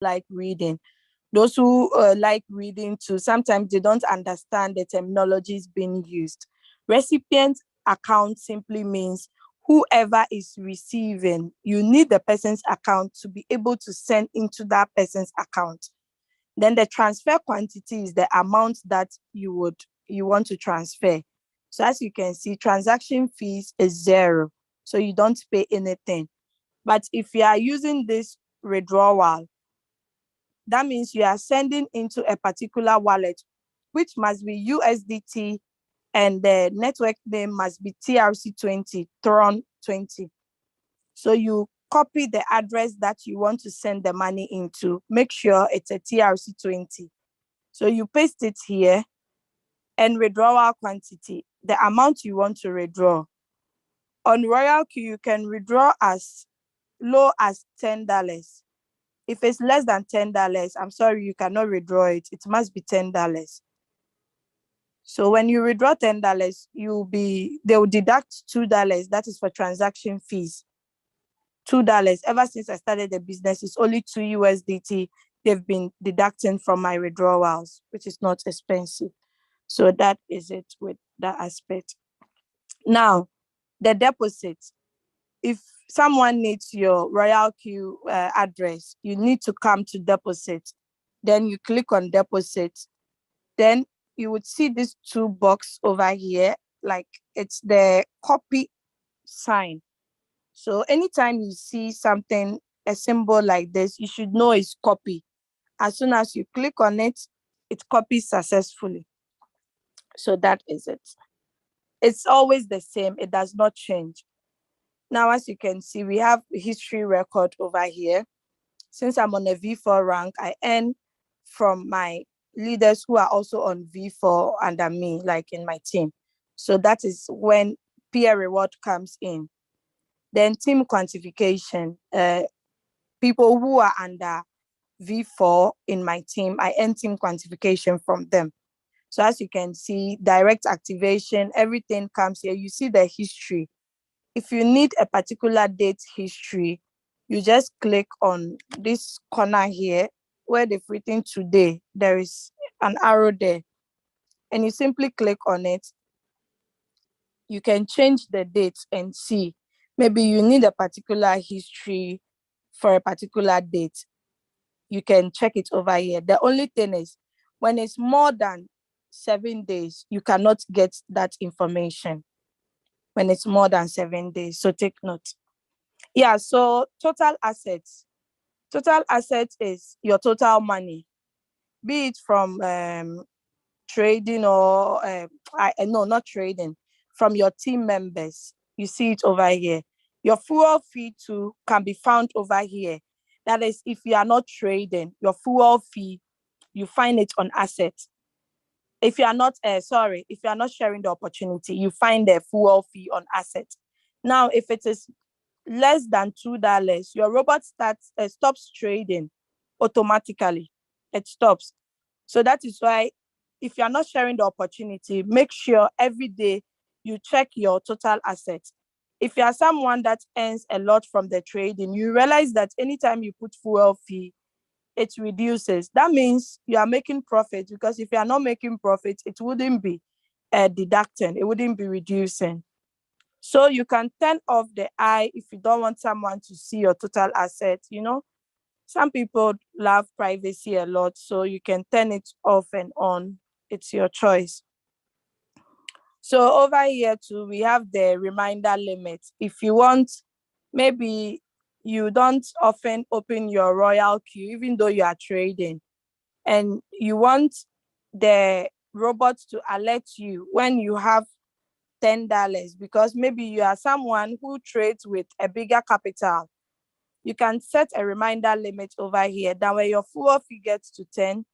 like reading. Those who like reading too, sometimes they don't understand the terminologies being used. Recipient account simply means whoever is receiving, you need the person's account to be able to send into that person's account. Then the transfer quantity is the amount that you want to transfer. So as you can see, transaction fees is 0. So you don't pay anything. But if you are using this withdrawal, that means you are sending into a particular wallet, which must be USDT, and the network name must be TRC20, Tron20. So you copy the address that you want to send the money into. Make sure it's a TRC20. So you paste it here, and withdrawal quantity, the amount you want to withdraw. On Royalq, you can withdraw as low as $10. If it's less than $10, I'm sorry, you cannot withdraw it. It must be $10. So when you withdraw $10, they will deduct $2. That is for transaction fees. $2. Ever since I started the business, it's only 2 USDT they've been deducting from my withdrawals, which is not expensive. So that is it with that aspect. Now, the deposit. If someone needs your Royalq address, you need to come to deposit. Then you click on deposit. Then you would see this 2 box over here, like it's the copy sign. So anytime you see something, a symbol like this, you should know it's copy. As soon as you click on it, it copies successfully. So that is it. It's always the same. It does not change. Now, as you can see, we have a history record over here. Since I'm on a V4 rank, I earn from my leaders who are also on V4 under me, like in my team. So that is when peer reward comes in. Then team quantification, people who are under V4 in my team, I earn team quantification from them. So as you can see, direct activation, everything comes here. You see the history. If you need a particular date history, you just click on this corner here where they've written today. There is an arrow there, and you simply click on it. You can change the date and see. Maybe you need a particular history for a particular date. You can check it over here. The only thing is, when it's more than 7 days, you cannot get that information when it's more than 7 days. So take note. Yeah, so total assets. Total assets is your total money, be it from trading or, no, not trading, from your team members. You see it over here. Your fuel fee too can be found over here. That is, if you are not trading, your fuel fee, you find it on assets. If you are not, if you are not sharing the opportunity, you find the fuel fee on assets. Now, if it is less than $2, your robot stops trading automatically. It stops. So that is why, if you are not sharing the opportunity, make sure every day you check your total assets. If you are someone that earns a lot from the trading, you realize that anytime you put fuel fee, it reduces. That means you are making profit, because if you are not making profit, it wouldn't be deducting, it wouldn't be reducing. So you can turn off the eye if you don't want someone to see your total assets. Some people love privacy a lot, so you can turn it off and on. It's your choice. So over here too, we have the reminder limit. If you want, maybe you don't often open your Royalq, even though you are trading, and you want the robot to alert you when you have $10, because maybe you are someone who trades with a bigger capital. You can set a reminder limit over here. That way your full fee gets to 10,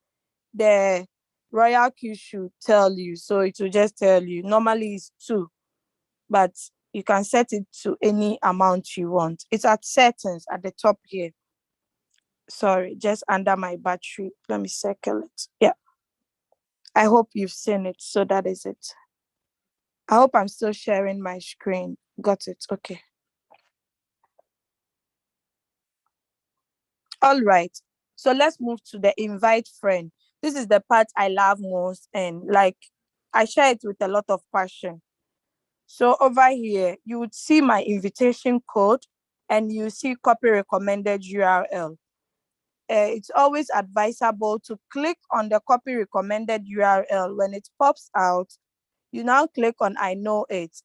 the Royalq should tell you. So it will just tell you. Normally it's 2, but you can set it to any amount you want. It's at settings at the top here. Sorry, just under my battery. Let me circle it. Yeah. I hope you've seen it. So that is it. I hope I'm still sharing my screen. Got it. Okay. All right. So let's move to the invite friend. This is the part I love most, and like I share it with a lot of passion. So over here, you would see my invitation code and you see copy recommended URL. It's always advisable to click on the copy recommended URL. When it pops out, you now click on I know it.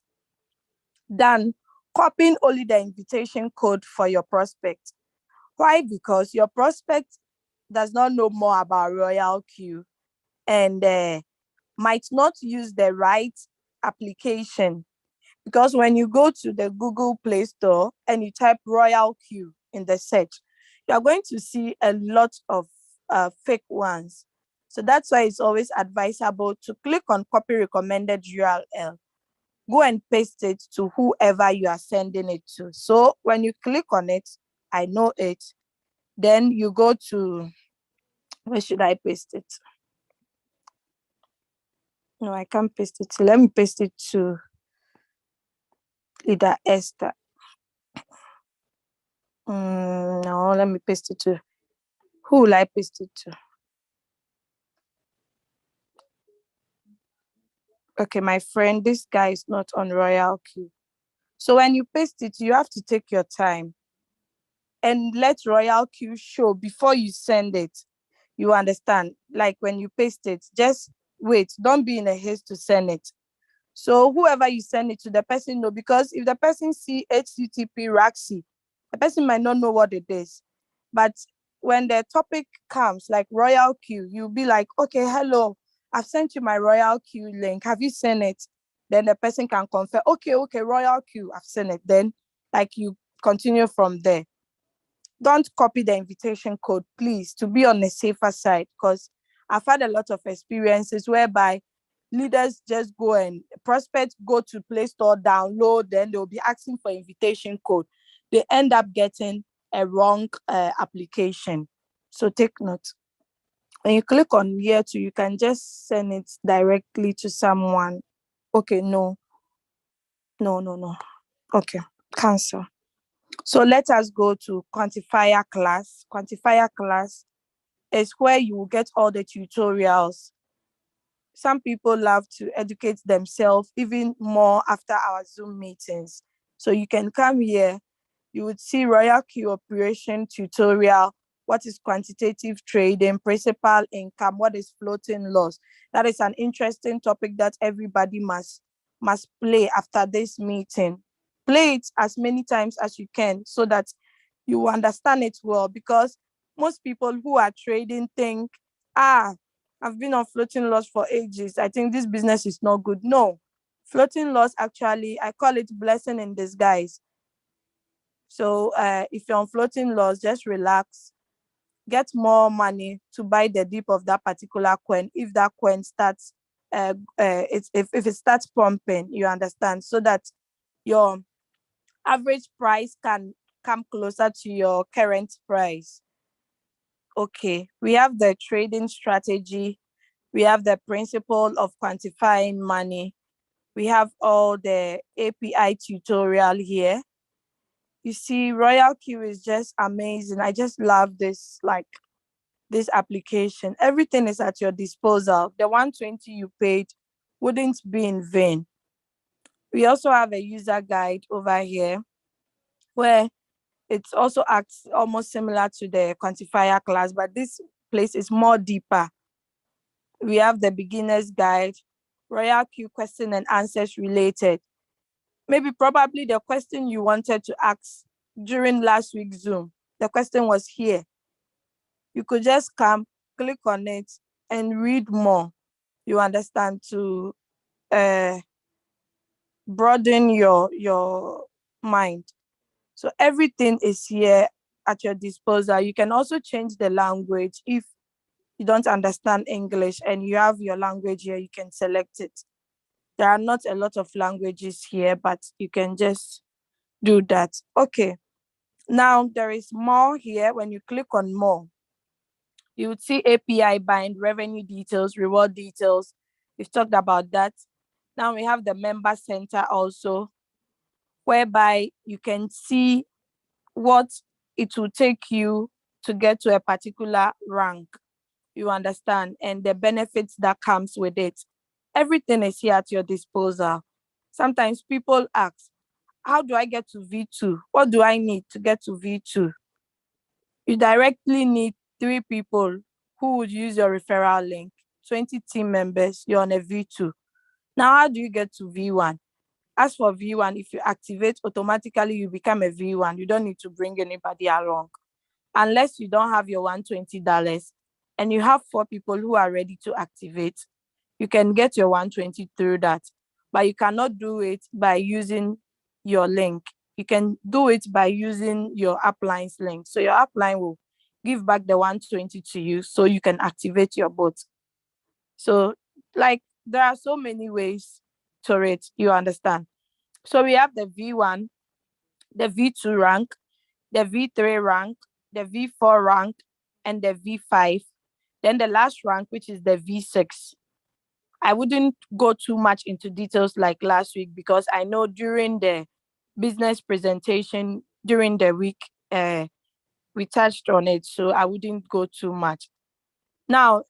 Then copying only the invitation code for your prospect. Why? Because your prospect does not know more about Royalq and might not use the right application. Because when you go to the Google Play Store and you type Royalq in the search, you are going to see a lot of fake ones. So that's why it's always advisable to click on copy recommended URL. Go and paste it to whoever you are sending it to. So when you click on it, I know it. Then you go to, where should I paste it? No, I can't paste it. Let me paste it to Leader Esther. No, let me paste it to, who will I paste it to? Okay, my friend, this guy is not on Royalq. So when you paste it, you have to take your time and let Royalq show before you send it. You understand? Like when you paste it, just wait. Don't be in a haste to send it. So whoever you send it to, the person know, because if the person see HTTP RAXI, the person might not know what it is. But when the topic comes, like Royalq, you'll be like, okay, hello, I've sent you my Royalq link. Have you sent it? Then the person can confirm, okay, Royalq, I've sent it. Then like you continue from there. Don't copy the invitation code, please, to be on the safer side, because I've had a lot of experiences whereby leaders just go and prospects go to Play Store, download, then they'll be asking for invitation code. They end up getting a wrong application. So take note. When you click on here too, you can just send it directly to someone. Okay, no. Okay, cancel. So let us go to quantifier class. Quantifier class is where you will get all the tutorials. Some people love to educate themselves even more after our Zoom meetings. So you can come here, you would see Royalq operation tutorial, what is quantitative trading, principal income, what is floating loss. That is an interesting topic that everybody must play after this meeting. Play it as many times as you can so that you understand it well, because most people who are trading think, I've been on floating loss for ages, I think this business is not good. No, floating loss, actually, I call it blessing in disguise. So if you're on floating loss, just relax, get more money to buy the dip of that particular coin. If that coin starts, if it starts pumping, you understand, so that your average price can come closer to your current price. Okay, we have the trading strategy. We have the principle of quantifying money. We have all the API tutorial here. You see, Royalq is just amazing. I just love this, like this application. Everything is at your disposal. The 120 you paid wouldn't be in vain. We also have a user guide over here where it also acts almost similar to the quantifier class, but this place is more deeper. We have the beginner's guide, Royalq question and answers related. Maybe probably the question you wanted to ask during last week's Zoom, the question was here. You could just come, click on it, and read more. You understand, to broaden your mind. So everything is here at your disposal. You can also change the language. If you don't understand English and you have your language here, you can select it. There are not a lot of languages here, but you can just do that. Okay. Now there is more here. When you click on more, you would see API bind, revenue details, reward details. We've talked about that. Now we have the member center also, whereby you can see what it will take you to get to a particular rank. You understand? And the benefits that comes with it. Everything is here at your disposal. Sometimes people ask, how do I get to V2? What do I need to get to V2? You directly need 3 people who would use your referral link, 20 team members, you're on a V2. Now, how do you get to V1? As for V1, if you activate, automatically you become a V1. You don't need to bring anybody along. Unless you don't have your $120 and you have 4 people who are ready to activate, you can get your 120 through that. But you cannot do it by using your link. You can do it by using your upline's link. So your upline will give back the 120 to you so you can activate your bot. So like there are so many ways to it, you understand? So we have the V1, the V2 rank, the V3 rank, the V4 rank, and the V5. Then the last rank, which is the V6. I wouldn't go too much into details like last week because I know during the business presentation during the week, we touched on it, so I wouldn't go too much. Now,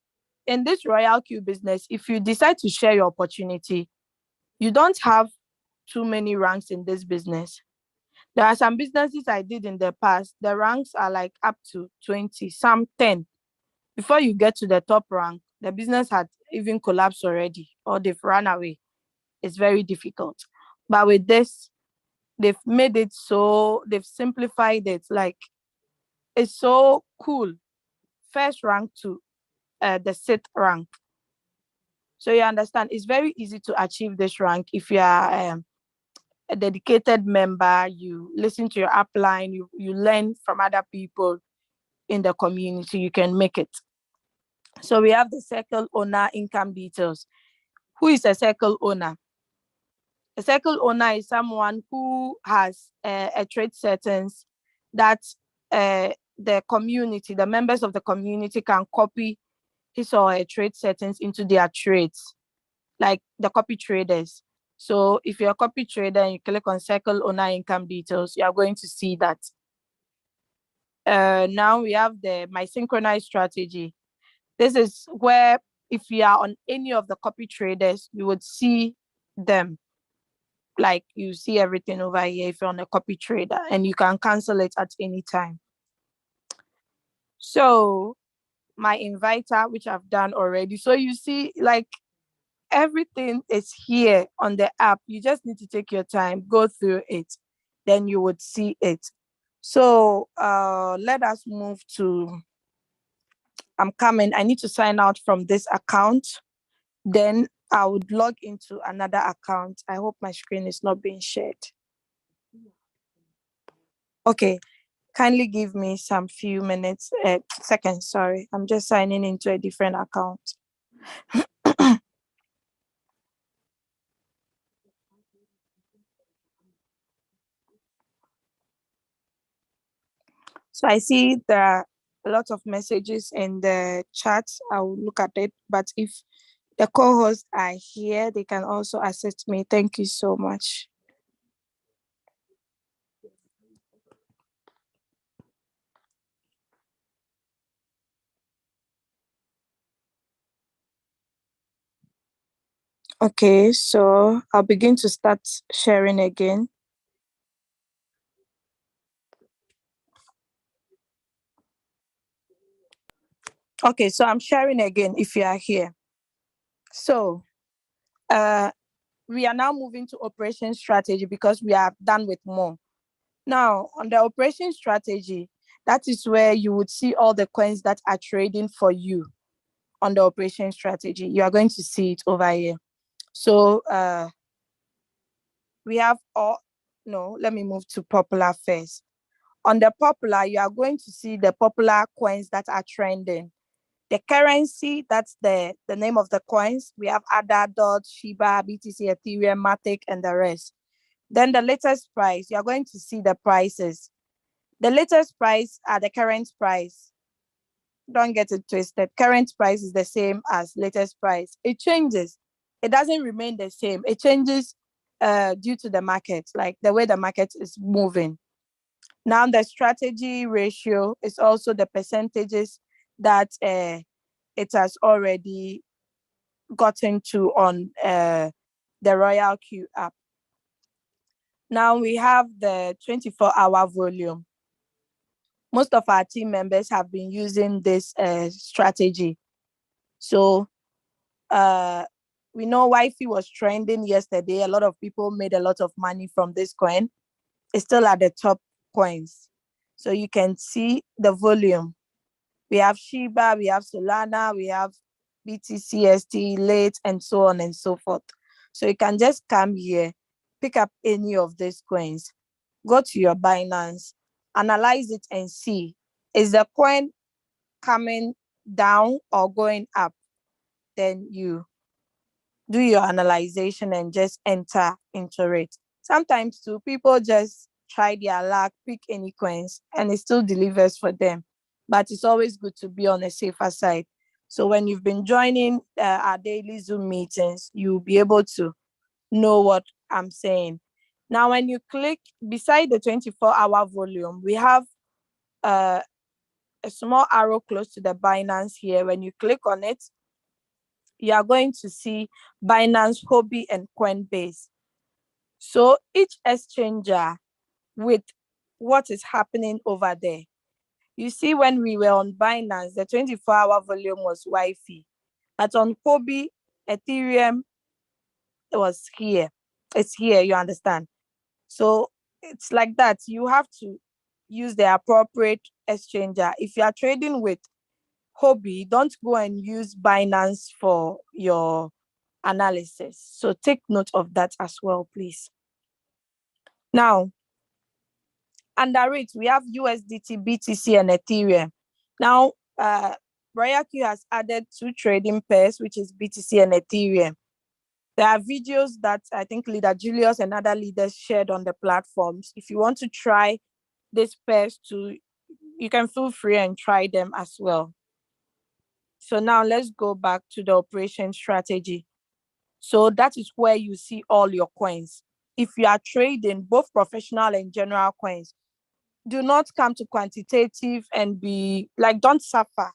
in this Royalq business, if you decide to share your opportunity, you don't have too many ranks in this business. There are some businesses I did in the past, the ranks are like up to 20, some 10. Before you get to the top rank, the business had even collapsed already or they've run away. It's very difficult. But with this, they've made it so, they've simplified it. Like, it's so cool. First rank to the 6th rank. So you understand, it's very easy to achieve this rank if you are a dedicated member, you listen to your upline, you learn from other people in the community, you can make it. So we have the circle owner income details. Who is a circle owner? A circle owner is someone who has a trade settings that the community, the members of the community can copy his or her trade settings into their trades, like the copy traders. So if you're a copy trader and you click on circle owner income details, you are going to see that. Now we have my synchronized strategy. This is where if you are on any of the copy traders, you would see them. Like you see everything over here if you're on a copy trader, and you can cancel it at any time. So my inviter, which I've done already. So you see, like everything is here on the app. You just need to take your time, go through it, then you would see it. So let us move to, I'm coming. I need to sign out from this account. Then I would log into another account. I hope my screen is not being shared. Okay, kindly give me some few minutes, seconds, sorry. I'm just signing into a different account. So I see there are a lot of messages in the chat. I will look at it, but if the co-hosts are here, they can also assist me. Thank you so much. Okay, so I'll begin to start sharing again. Okay, so I'm sharing again if you are here. So we are now moving to operation strategy because we are done with more. Now, on the operation strategy, that is where you would see all the coins that are trading for you on the operation strategy. You are going to see it over here. So we have let me move to popular first. On the popular, you are going to see the popular coins that are trending. The currency, that's the name of the coins. We have ADA, DOT, Shiba, BTC, Ethereum, Matic, and the rest. Then the latest price, you're going to see the prices. The latest price are the current price. Don't get it twisted. Current price is the same as latest price. It changes. It doesn't remain the same. It changes due to the market, like the way the market is moving. Now the strategy ratio is also the percentages that it has already gotten to on the Royalq app. Now we have the 24-hour volume. Most of our team members have been using this strategy. So we know Wi-Fi was trending yesterday. A lot of people made a lot of money from this coin. It's still at the top coins. So you can see the volume. We have Shiba, we have Solana, we have BTC, ST, Late, and so on and so forth. So you can just come here, pick up any of these coins, go to your Binance, analyze it and see, is the coin coming down or going up? Then you do your analyzation and just enter into it. Sometimes too, people just try their luck, pick any coins, and it still delivers for them. But it's always good to be on a safer side. So when you've been joining our daily Zoom meetings, you'll be able to know what I'm saying. Now, when you click beside the 24-hour volume, we have a small arrow close to the Binance here. When you click on it, you are going to see Binance, Huobi, and Coinbase. So each exchanger with what is happening over there. You see, when we were on Binance, the 24-hour volume was Wi-Fi. But on Huobi, Ethereum, it was here. It's here, you understand? So it's like that. You have to use the appropriate exchanger. If you are trading with Huobi, don't go and use Binance for your analysis. So take note of that as well, please. Now, under it, we have USDT, BTC, and Ethereum. Now, Royalq has added 2 trading pairs, which is BTC and Ethereum. There are videos that I think Leader Julius and other leaders shared on the platforms. If you want to try these pairs too, you can feel free and try them as well. So now let's go back to the operation strategy. So that is where you see all your coins. If you are trading both professional and general coins, do not come to quantitative and be like, don't suffer.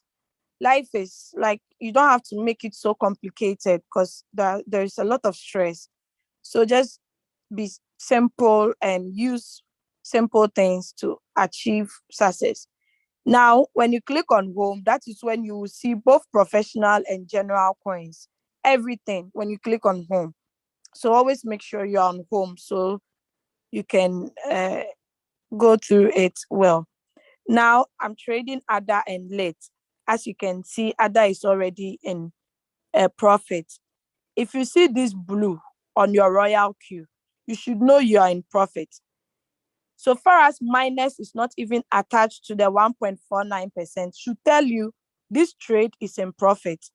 Life is like, you don't have to make it so complicated because there's a lot of stress. So just be simple and use simple things to achieve success. Now, when you click on home, that is when you will see both professional and general coins. Everything when you click on home. So always make sure you're on home so you can go through it well. Now I'm trading ADA and Late. As you can see, ADA is already in a profit. If you see this blue on your Royalq, you should know you are in profit. So far as minus is not even attached to the 1.49%, should tell you this trade is in profit.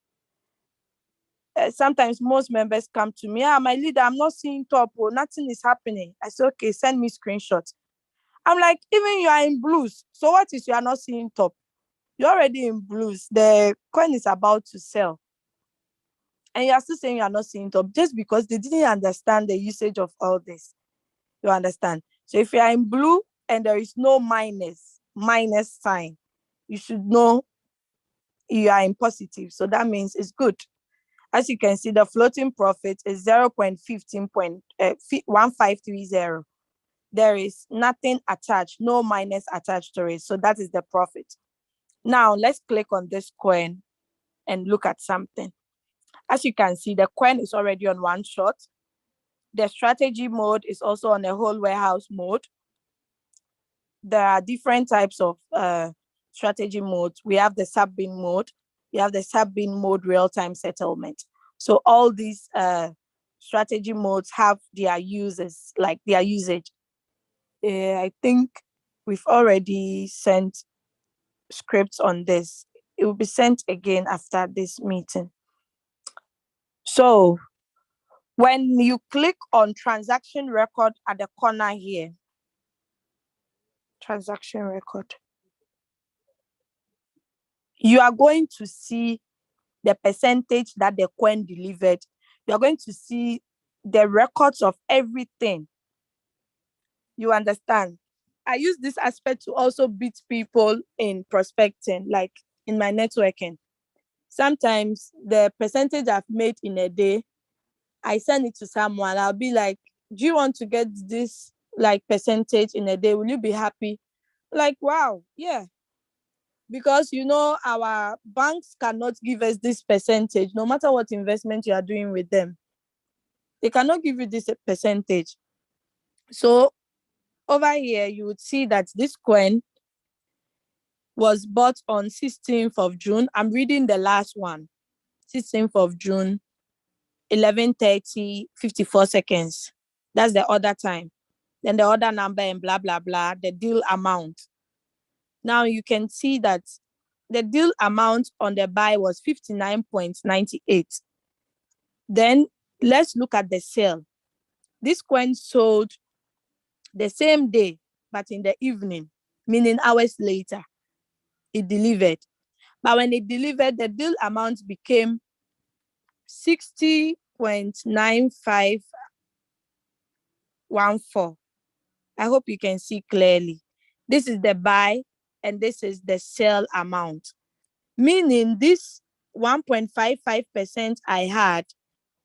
Sometimes most members come to me, my leader, I'm not seeing top, or nothing is happening. I say, okay, send me screenshots. I'm like, even you are in blues. So what is you are not seeing top? You're already in blues. The coin is about to sell. And you are still saying you are not seeing top just because they didn't understand the usage of all this. You understand? So if you are in blue and there is no minus sign, you should know you are in positive. So that means it's good. As you can see, the floating profit is 0.1530. There is nothing attached, no minus attached to it. So that is the profit. Now let's click on this coin and look at something. As you can see, the coin is already on one shot. The strategy mode is also on a whole warehouse mode. There are different types of strategy modes. We have the sub-bin mode. We have the sub-bin mode real-time settlement. So all these strategy modes have their uses, like their usage. I think we've already sent scripts on this. It will be sent again after this meeting. So when you click on transaction record at the corner here, transaction record, you are going to see the percentage that the coin delivered. You're going to see the records of everything. You understand? I use this aspect to also beat people in prospecting, like in my networking. Sometimes the percentage I've made in a day, I send it to someone. I'll be like, do you want to get this like percentage in a day? Will you be happy? Like, wow, yeah. Because, our banks cannot give us this percentage, no matter what investment you are doing with them. They cannot give you this percentage. So over here, you would see that this coin was bought on 16th of June. I'm reading the last one. 16th of June, 11:30, 54 seconds. That's the order time. Then the order number and blah, blah, blah, the deal amount. Now you can see that the deal amount on the buy was 59.98. Then let's look at the sale. This coin sold the same day, but in the evening, meaning hours later, it delivered. But when it delivered, the deal amount became 60.9514. I hope you can see clearly. This is the buy and this is the sell amount. Meaning this 1.55% I had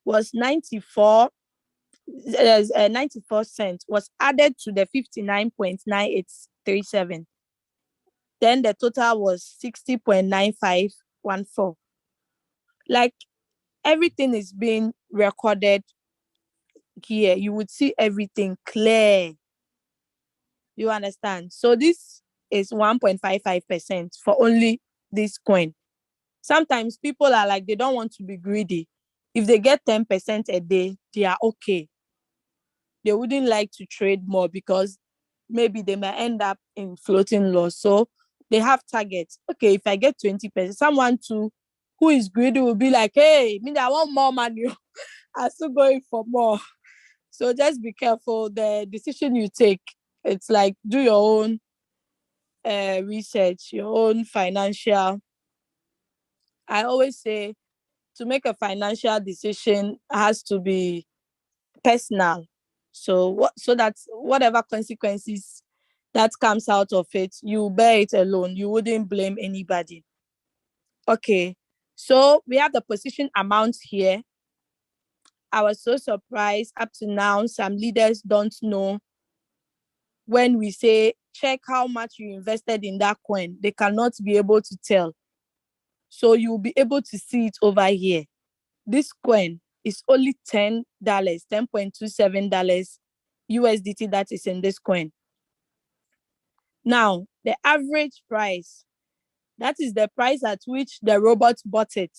was 94 cents was added to the 59.9837. Then the total was 60.9514. Like everything is being recorded here. You would see everything clear. You understand? So this is 1.55% for only this coin. Sometimes people are like, they don't want to be greedy. If they get 10% a day, they are okay. They wouldn't like to trade more because maybe they might end up in floating loss. So they have targets. Okay, if I get 20%, someone who is greedy will be like, hey, I want more money. I'm still going for more. So just be careful. The decision you take, it's like do your own research, your own financial. I always say to make a financial decision has to be personal. So that whatever consequences that comes out of it, you bear it alone. You wouldn't blame anybody. Okay, so we have the position amount here. I was so surprised. Up to now, some leaders don't know when we say check how much you invested in that coin. They cannot be able to tell. So you'll be able to see it over here. This coin is only $10, $10.27 USDT that is in this coin. Now, the average price, that is the price at which the robot bought it.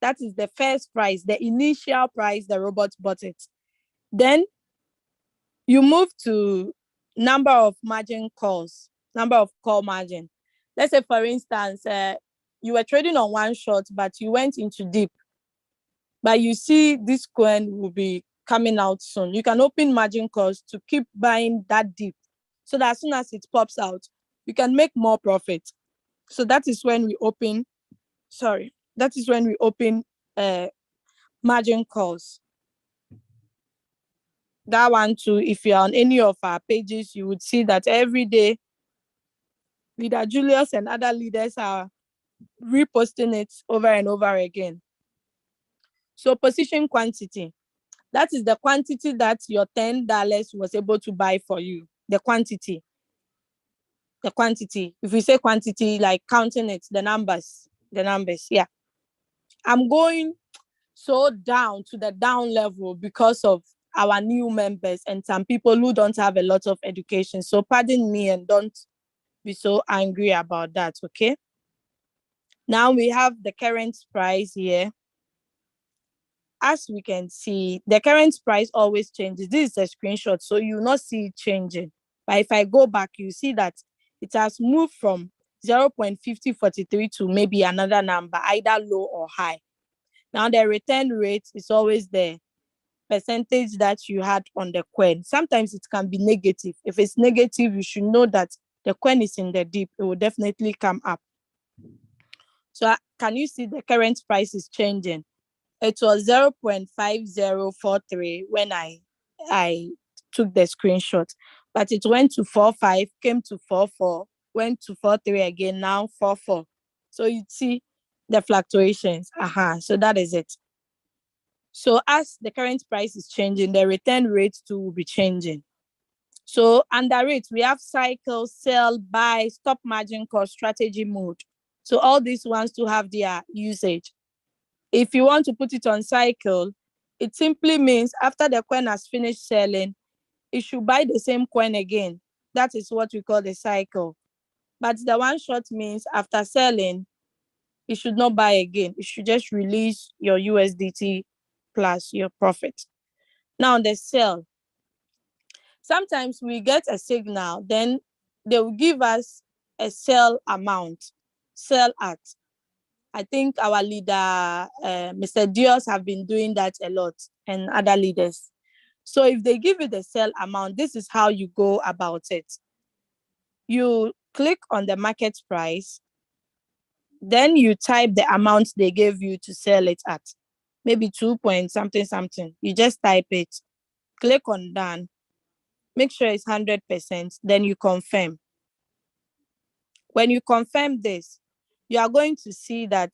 That is the first price, the initial price the robot bought it. Then you move to number of margin calls, number of call margin. Let's say, for instance, you were trading on one short, but you went into deep. But you see this coin will be coming out soon. You can open margin calls to keep buying that deep so that as soon as it pops out, you can make more profit. So that is when we open, margin calls. That one too, if you're on any of our pages, you would see that every day, Leader Julius and other leaders are reposting it over and over again. So position quantity, that is the quantity that your $10 was able to buy for you. The quantity. If we say quantity, like counting it, the numbers, yeah. I'm going so down to the down level because of our new members and some people who don't have a lot of education. So pardon me and don't be so angry about that, okay? Now we have the current price here. As we can see, the current price always changes. This is a screenshot, so you will not see it changing. But if I go back, you see that it has moved from 0.5043 to maybe another number, either low or high. Now the return rate is always the percentage that you had on the coin. Sometimes it can be negative. If it's negative, you should know that the coin is in the dip. It will definitely come up. So can you see the current price is changing? It was 0.5043 when I took the screenshot. but it went to 4.5, came to 4.4, went to 4.3 again, now 4.4. So you see the fluctuations. So that is it. So as the current price is changing, the return rate too will be changing. So under it, we have cycle, sell, buy, stop margin call, strategy mode. So all these ones to have their usage. If you want to put it on cycle, it simply means after the coin has finished selling, it should buy the same coin again. That is what we call the cycle. But the one shot means after selling, it should not buy again. It should just release your USDT plus your profit. Now the sell. Sometimes we get a signal, then they will give us a sell amount, sell at. I think our leader, Mr. Dios, have been doing that a lot, and other leaders. So if they give you the sell amount, this is how you go about it. You click on the market price, then you type the amount they gave you to sell it at. Maybe 2 point something something. You just type it, click on done, make sure it's 100%, then you confirm. When you confirm this, you are going to see that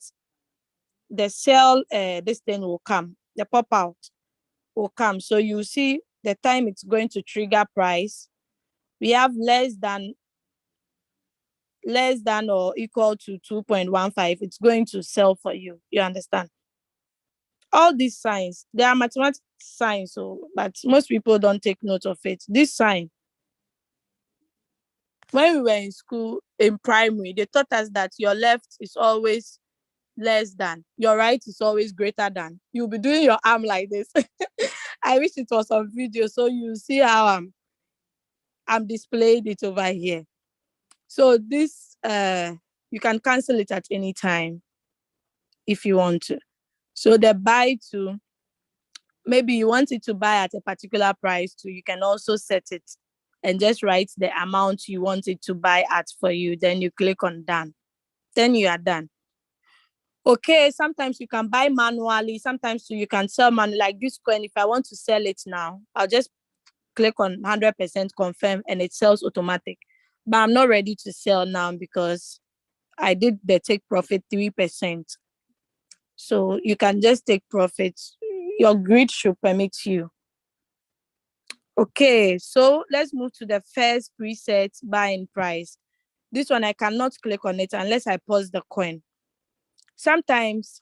the sell, this thing will come, the pop out will come. So you see the time it's going to trigger price. We have less than or equal to 2.15. It's going to sell for you. You understand? All these signs, they are mathematical signs, but most people don't take note of it. This sign, when we were in school, in primary, they taught us that your left is always less than, your right is always greater than. You'll be doing your arm like this. I wish it was on video so you see how I'm displaying it over here. So this, you can cancel it at any time if you want to. So the buy to, maybe you want it to buy at a particular price too, you can also set it and just write the amount you want it to buy at for you. Then you click on done. Then you are done. Okay, sometimes you can buy manually, sometimes you can sell manually. Like this coin, if I want to sell it now, I'll just click on 100% confirm and it sells automatic. But I'm not ready to sell now because I did the take profit 3%. So you can just take profits. Your greed should permit you. Okay, so let's move to the first preset buying price. This one, I cannot click on it unless I pause the coin. Sometimes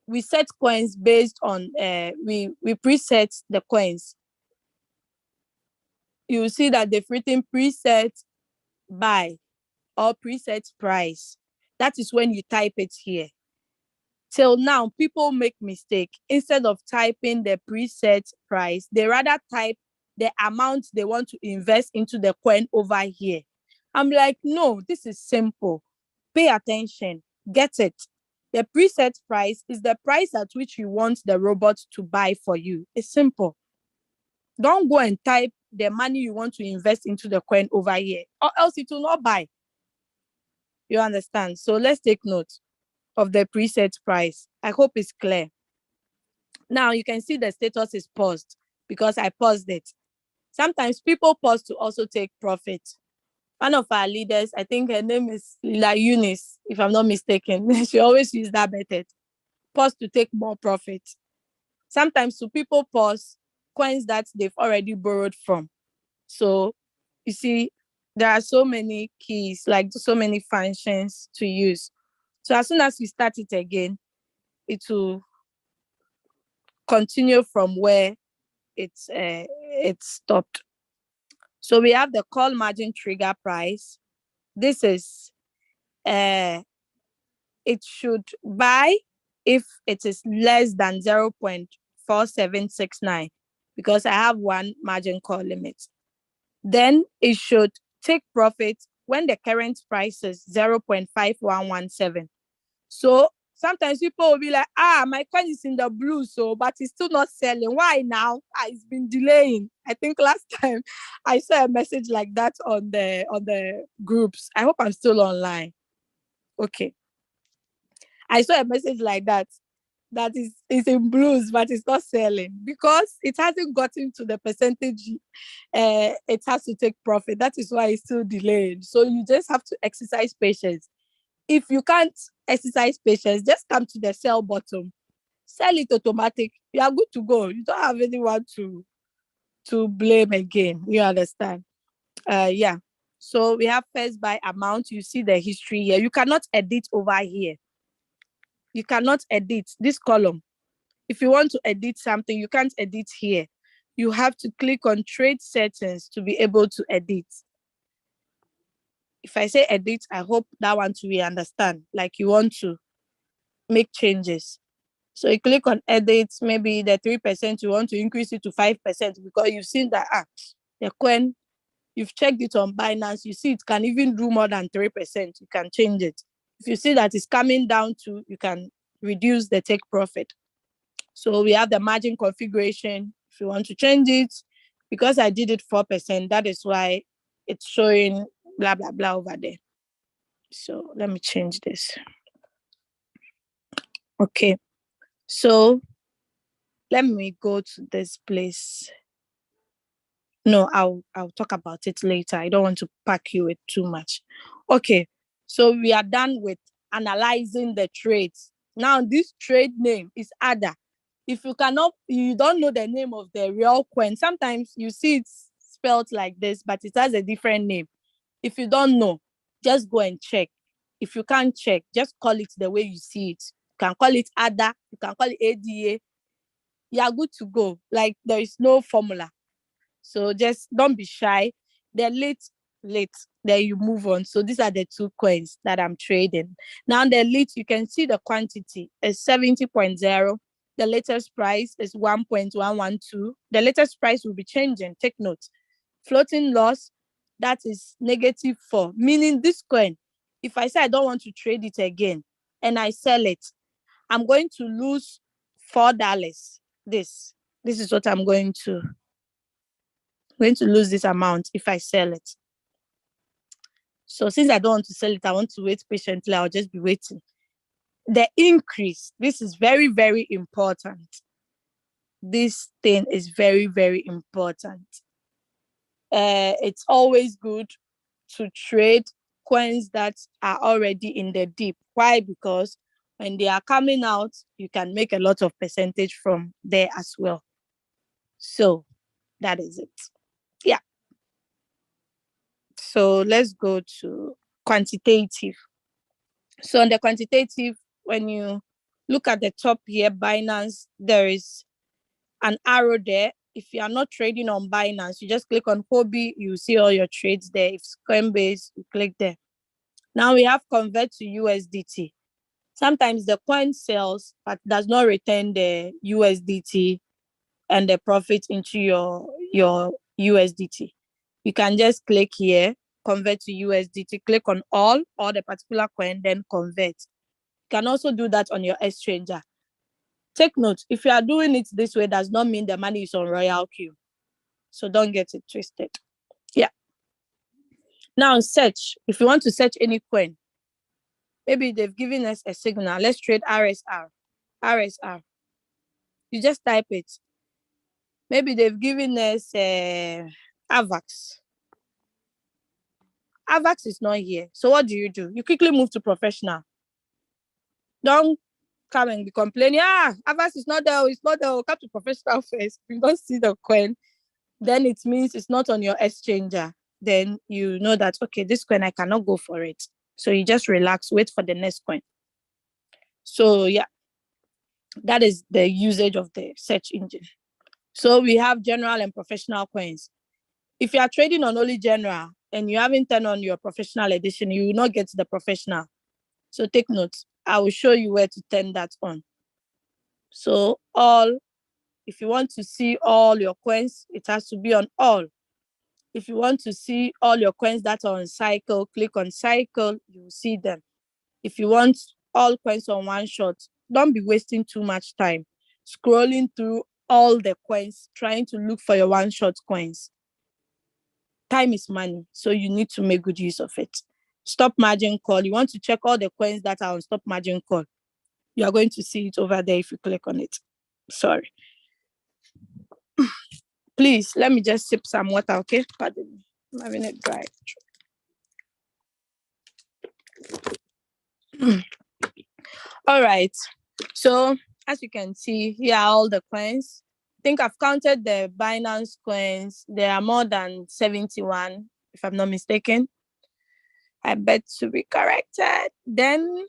we set coins based on, we preset the coins. You will see that they've written preset buy or preset price. That is when you type it here. Till now, people make mistake. Instead of typing the preset price, they rather type the amount they want to invest into the coin over here. I'm like, no, this is simple. Pay attention. Get it. The preset price is the price at which you want the robot to buy for you. It's simple. Don't go and type the money you want to invest into the coin over here, or else it will not buy. You understand? So let's take note of the preset price. I hope it's clear. Now you can see the status is paused because I paused it. Sometimes people pause to also take profit. One of our leaders, I think her name is Eunice, if I'm not mistaken, she always uses that method. Pause to take more profit. Sometimes people pause coins that they've already borrowed from. So you see, there are so many keys, like so many functions to use. So as soon as we start it again, it will continue from where it's stopped. So we have the call margin trigger price. This is, it should buy if it is less than 0.4769 because I have one margin call limit. Then it should take profit when the current price is 0.5117. So sometimes people will be like, my coin is in the blue, but it's still not selling. Why now? It's been delaying. I think last time I saw a message like that on the groups. I hope I'm still online. Okay. I saw a message like that. that is in blues, but it's not selling because it hasn't gotten to the percentage it has to take profit. That is why it's still delayed. So you just have to exercise patience. If you can't exercise patience, just come to the sell button, sell it automatic. You are good to go. You don't have anyone to blame again. You understand? Yeah. So we have first buy amount. You see the history here. You cannot edit over here. You cannot edit this column. If you want to edit something, you can't edit here. You have to click on trade settings to be able to edit. If I say edit, I hope that one to understand. Like you want to make changes. So you click on edit, maybe the 3%, you want to increase it to 5% because you've seen that the coin, you've checked it on Binance, you see it can even do more than 3%. You can change it. If you see that it's coming down to, you can reduce the take profit. So we have the margin configuration. If you want to change it, because I did it 4%, that is why it's showing blah, blah, blah over there. So let me change this. Okay. So let me go to this place. No, I'll talk about it later. I don't want to pack you with too much. Okay. So we are done with analyzing the trades. Now this trade name is ADA. If you don't know the name of the real coin, sometimes you see it's spelled like this, but it has a different name. If you don't know, just go and check. If you can't check, just call it the way you see it. You can call it ADA, you can call it ADA. You are good to go. Like there is no formula. So just don't be shy. They're late, then you move on. So these are the two coins that I'm trading. Now the late, you can see the quantity is 70.0. The latest price is 1.112. The latest price will be changing. Take note. Floating loss, that is -4, meaning this coin, if I say I don't want to trade it again and I sell it, I'm going to lose $4. This is what I'm going to lose this amount if I sell it. So since I don't want to sell it, I want to wait patiently. I'll just be waiting. The increase, this is very, very important. This thing is very, very important. It's always good to trade coins that are already in the dip. Why? Because when they are coming out, you can make a lot of percentage from there as well. So that is it. Yeah. So let's go to quantitative. So on the quantitative, when you look at the top here, Binance, there is an arrow there. If you are not trading on Binance, you just click on Hobby, you see all your trades there. If it's Coinbase, you click there. Now we have convert to USDT. Sometimes the coin sells, but does not return the USDT and the profit into your USDT. You can just click here, convert to USDT, click on all or the particular coin, then convert. You can also do that on your exchanger. Take note, if you are doing it this way, does not mean the money is on Royalq. So don't get it twisted. Yeah. Now search. If you want to search any coin, maybe they've given us a signal. Let's trade RSR. RSR. You just type it. Maybe they've given us AVAX. AVAX is not here. So what do? You quickly move to professional. Don't come and be complaining. AVAX is not there. It's not there. Come to professional first. If you don't see the coin, then it means it's not on your exchanger. Then you know that, okay, this coin, I cannot go for it. So you just relax, wait for the next coin. So yeah, that is the usage of the search engine. So we have general and professional coins. If you are trading on only general and you haven't turned on your professional edition, you will not get the professional. So take note. I will show you where to turn that on. So all, if you want to see all your coins, it has to be on all. If you want to see all your coins that are on cycle, click on cycle, you will see them. If you want all coins on one shot, don't be wasting too much time scrolling through all the coins, trying to look for your one shot coins. Time is money, so you need to make good use of it. Stop margin call. You want to check all the coins that are on stop margin call. You are going to see it over there if you click on it. Sorry. Please, let me just sip some water, okay? Pardon me. I'm having it dry. All right. So, as you can see, here are all the coins. I think I've counted the Binance coins. There are more than 71, if I'm not mistaken. I bet to be corrected. Then,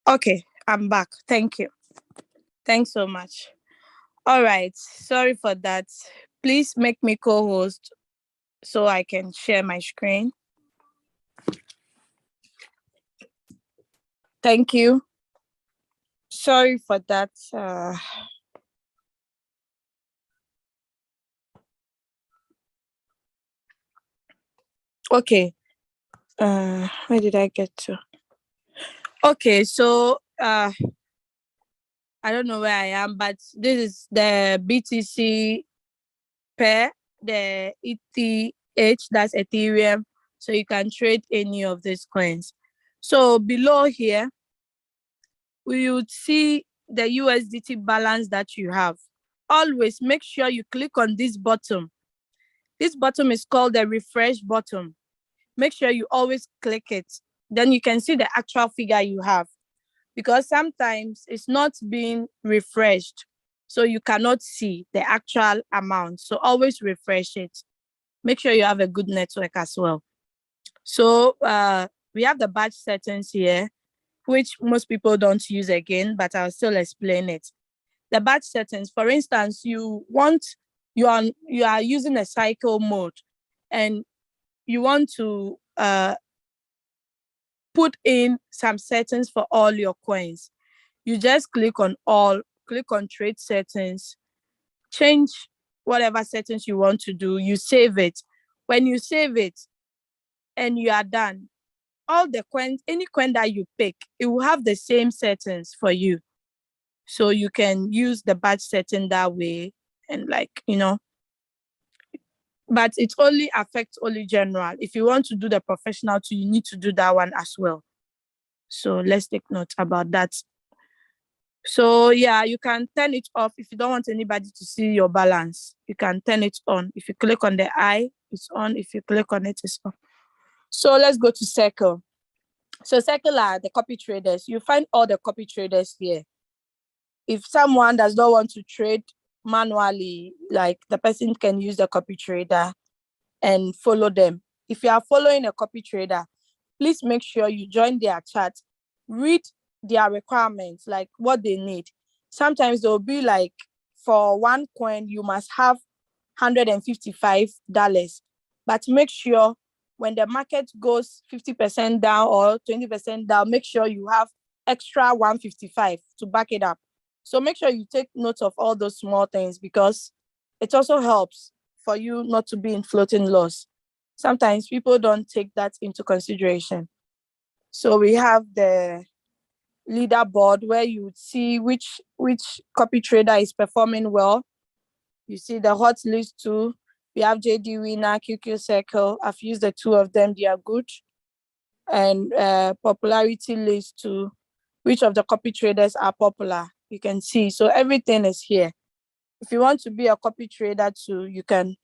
okay, I'm back. Thank you. Thanks so much. All right. Sorry for that. Please make me co-host so I can share my screen. Thank you. Sorry for that. Okay. Where did I get to? Okay, so I don't know where I am, but this is the BTC pair, the ETH, that's Ethereum. So you can trade any of these coins. So below here, we would see the USDT balance that you have. Always make sure you click on this button. This button is called the refresh button. Make sure you always click it. Then you can see the actual figure you have, because sometimes it's not being refreshed. So you cannot see the actual amount. So always refresh it. Make sure you have a good network as well. So we have the batch settings here, which most people don't use again, but I'll still explain it. The batch settings, for instance, you are using a cycle mode and you want to put in some settings for all your coins. You just click on all, click on trade settings, change whatever settings you want to do, you save it. When you save it and you are done, all the coins, any coin that you pick, it will have the same settings for you. So you can use the batch setting that way and but it only affects only general. If you want to do the professional too, you need to do that one as well. So let's take note about that. So yeah, you can turn it off if you don't want anybody to see your balance. You can turn it on. If you click on the eye, it's on. If you click on it, it's off. So let's go to Circle. So Circle are the copy traders. You find all the copy traders here. If someone does not want to trade manually, like the person can use the copy trader and follow them. If you are following a copy trader, please make sure you join their chat, read their requirements, like what they need. Sometimes they'll be like, for one coin, you must have $155. But make sure when the market goes 50% down or 20% down, make sure you have extra 155 to back it up. So make sure you take note of all those small things, because it also helps for you not to be in floating loss. Sometimes people don't take that into consideration. So we have the leaderboard where you would see which copy trader is performing well. You see the hot list too. We have JD Winner, QQ Circle. I've used the two of them, they are good. And popularity list too. Which of the copy traders are popular? You can see. So everything is here. If you want to be a copy trader too, you can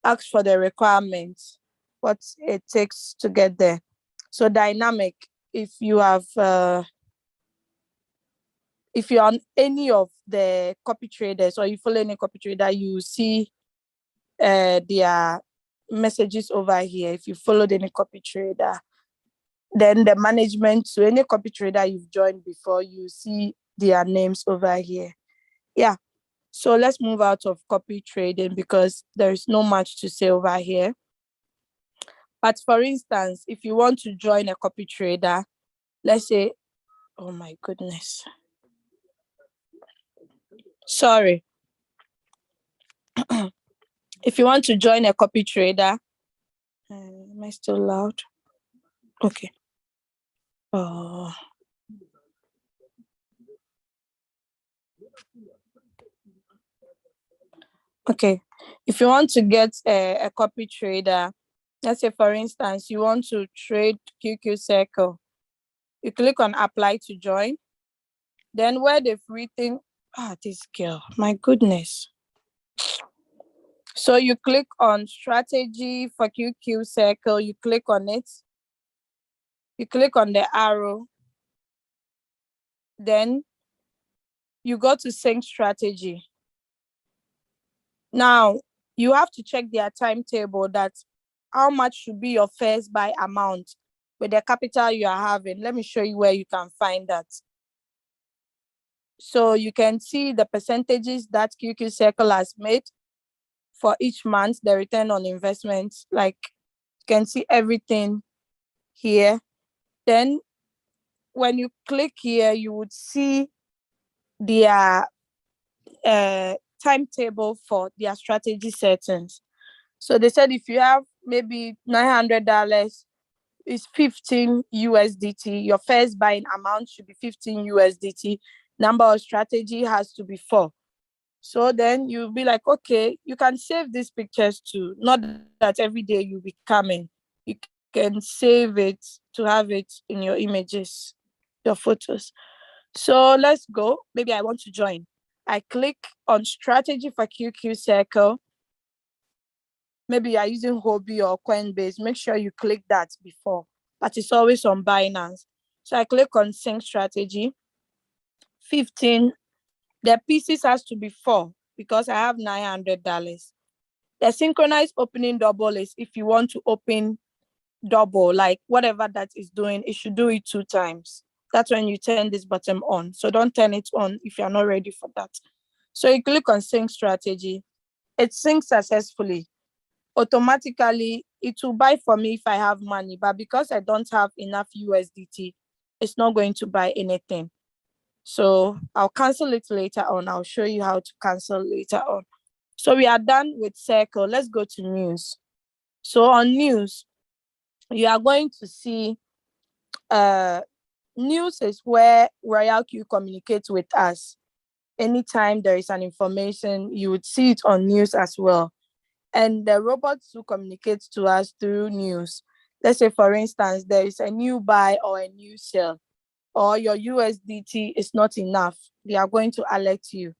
ask for the requirements, what it takes to get there. So dynamic, if you have if you're on any of the copy traders or you follow any copy trader, you see their messages over here. If you followed any copy trader, then the management, so any copy trader you've joined before, you see their names over here. Yeah. So let's move out of copy trading because there is no much to say over here. But for instance, if you want to join a copy trader, let's say, oh my goodness. Sorry. If you want to join a copy trader, am I still loud? Okay. Okay. If you want to get a copy trader, let's say for instance, you want to trade QQ Circle, you click on apply to join. Then where they've written, this girl, my goodness. So you click on strategy for QQ Circle, you click on it, you click on the arrow, then you go to sync strategy. Now, you have to check their timetable, that how much should be your first buy amount with the capital you are having. Let me show you where you can find that. So you can see the percentages that QQ Circle has made for each month, the return on investments. Like, you can see everything here. Then when you click here, you would see their timetable for their strategy settings. So they said if you have maybe $900, is 15 USDT. Your first buying amount should be 15 USDT. Number of strategy has to be 4. So then you'll be like, okay, you can save these pictures too. Not that every day you'll be coming. You can save it to have it in your images, your photos. So let's go. Maybe I want to join. I click on strategy for QQ Circle. Maybe you're using Hobby or Coinbase. Make sure you click that before, but it's always on Binance. So I click on sync strategy. 15. The pieces has to be 4 because I have $900. The synchronized opening double is if you want to open double, like whatever that is doing, it should do it 2 times. That's when you turn this button on. So don't turn it on if you're not ready for that. So you click on sync strategy. It syncs successfully. Automatically, it will buy for me if I have money, but because I don't have enough USDT, it's not going to buy anything. So I'll cancel it later on. I'll show you how to cancel later on. So we are done with Circle. Let's go to news. So on news, you are going to see news is where Royalq communicates with us. Anytime there is an information, you would see it on news as well. And the robots who communicate to us through news. Let's say, for instance, there is a new buy or a new sell, or your USDT is not enough. They are going to alert you.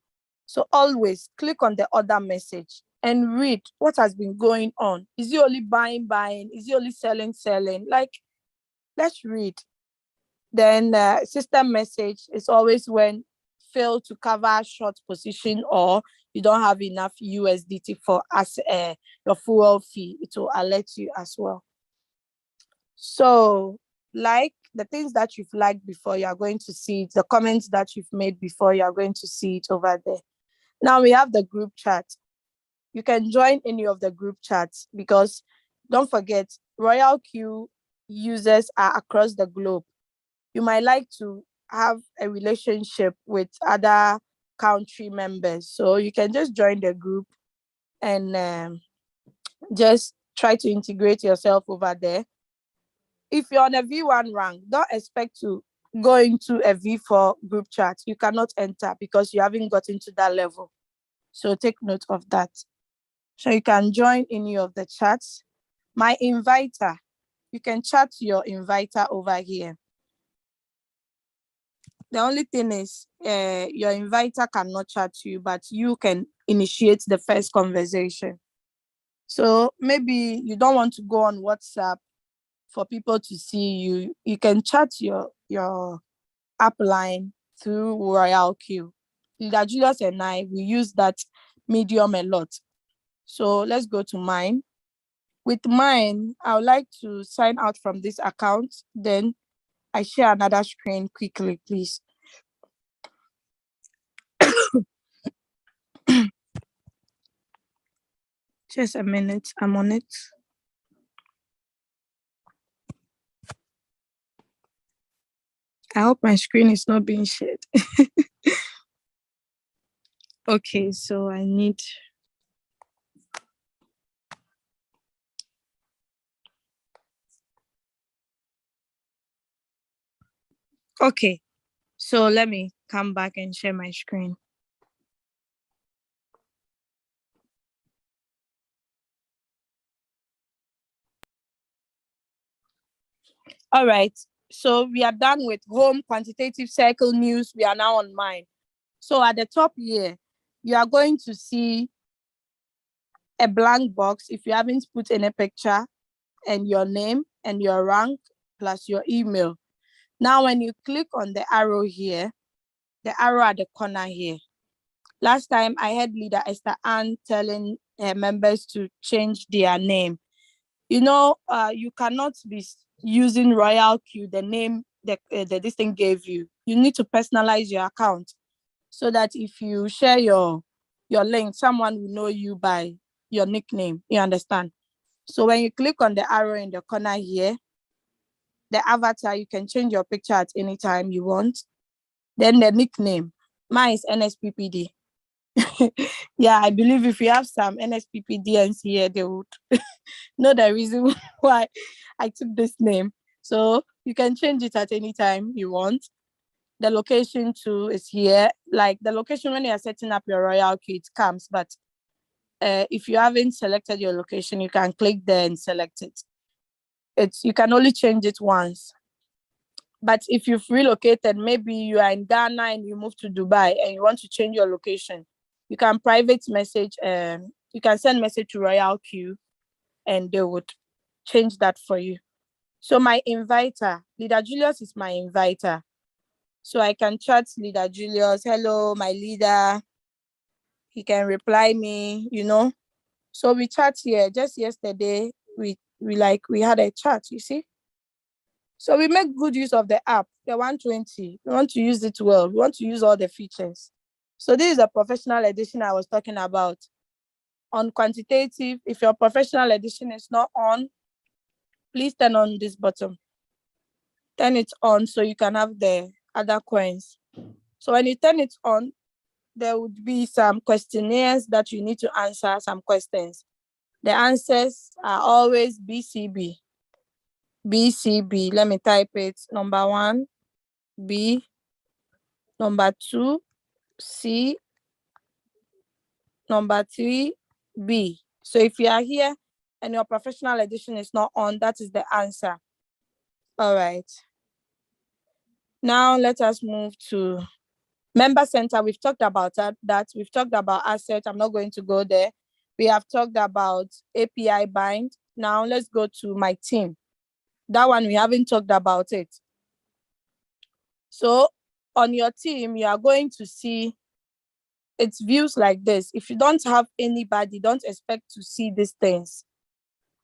So always click on the other message and read what has been going on. Is he only buying? Is he only selling? Like, let's read. Then system message is always when fail to cover short position or you don't have enough USDT for your fuel fee. It will alert you as well. So like the things that you've liked before, you are going to see it. The comments that you've made before, you are going to see it over there. Now we have the group chat. You can join any of the group chats because don't forget, Royalq users are across the globe. You might like to have a relationship with other country members. So you can just join the group and just try to integrate yourself over there. If you're on a V1 rank, don't expect to go into a V4 group chat. You cannot enter because you haven't gotten to that level. So take note of that. So you can join any of the chats. My inviter, you can chat your inviter over here. The only thing is your inviter cannot chat to you, but you can initiate the first conversation. So maybe you don't want to go on WhatsApp for people to see you. You can chat your upline through Royalq. Leader Julius and I, we use that medium a lot. So let's go to mine. With mine, I would like to sign out from this account. Then I share another screen quickly, please. Just a minute, I'm on it. I hope my screen is not being shared. Okay, so I need... Okay, so let me come back and share my screen. All right, so we are done with home, quantitative circle, news. We are now on mine. So at the top here, you are going to see a blank box if you haven't put any picture, and your name and your rank plus your email. Now, when you click on the arrow here, the arrow at the corner here, last time I had Leader Esther Ann telling her members to change their name. You know, you cannot be using Royalq, the name that this thing gave you. You need to personalize your account so that if you share your link, someone will know you by your nickname. You understand? So when you click on the arrow in the corner here, the avatar, you can change your picture at any time you want. Then the nickname, mine is NSPPD. Yeah, I believe if you have some NSPPDs here, they would know the reason why I took this name. So you can change it at any time you want. The location too is here. Like the location when you are setting up your Royalq, it comes, but if you haven't selected your location, you can click there and select it. You can only change it once. But if you've relocated, maybe you are in Ghana and you move to Dubai and you want to change your location, you can private message, you can send message to Royalq and they would change that for you. So my inviter, Leader Julius is my inviter. So I can chat Leader Julius, hello, my leader. He can reply me, you know. So we chat here. Just yesterday, we had a chat, you see. So we make good use of the app, the 120. We want to use it well. We want to use all the features. So this is a professional edition I was talking about. On quantitative, if your professional edition is not on, please turn on this button. Turn it on so you can have the other coins. So when you turn it on, there would be some questionnaires that you need to answer, some questions. The answers are always BCB. BCB, let me type it. Number 1, B. Number 2, C. Number 3, B. So if you are here and your professional edition is not on, that is the answer. All right. Now let us move to Member Center. We've talked about that. We've talked about assets. I'm not going to go there. We have talked about API bind. Now let's go to my team. That one, we haven't talked about it. So on your team, you are going to see its views like this. If you don't have anybody, don't expect to see these things.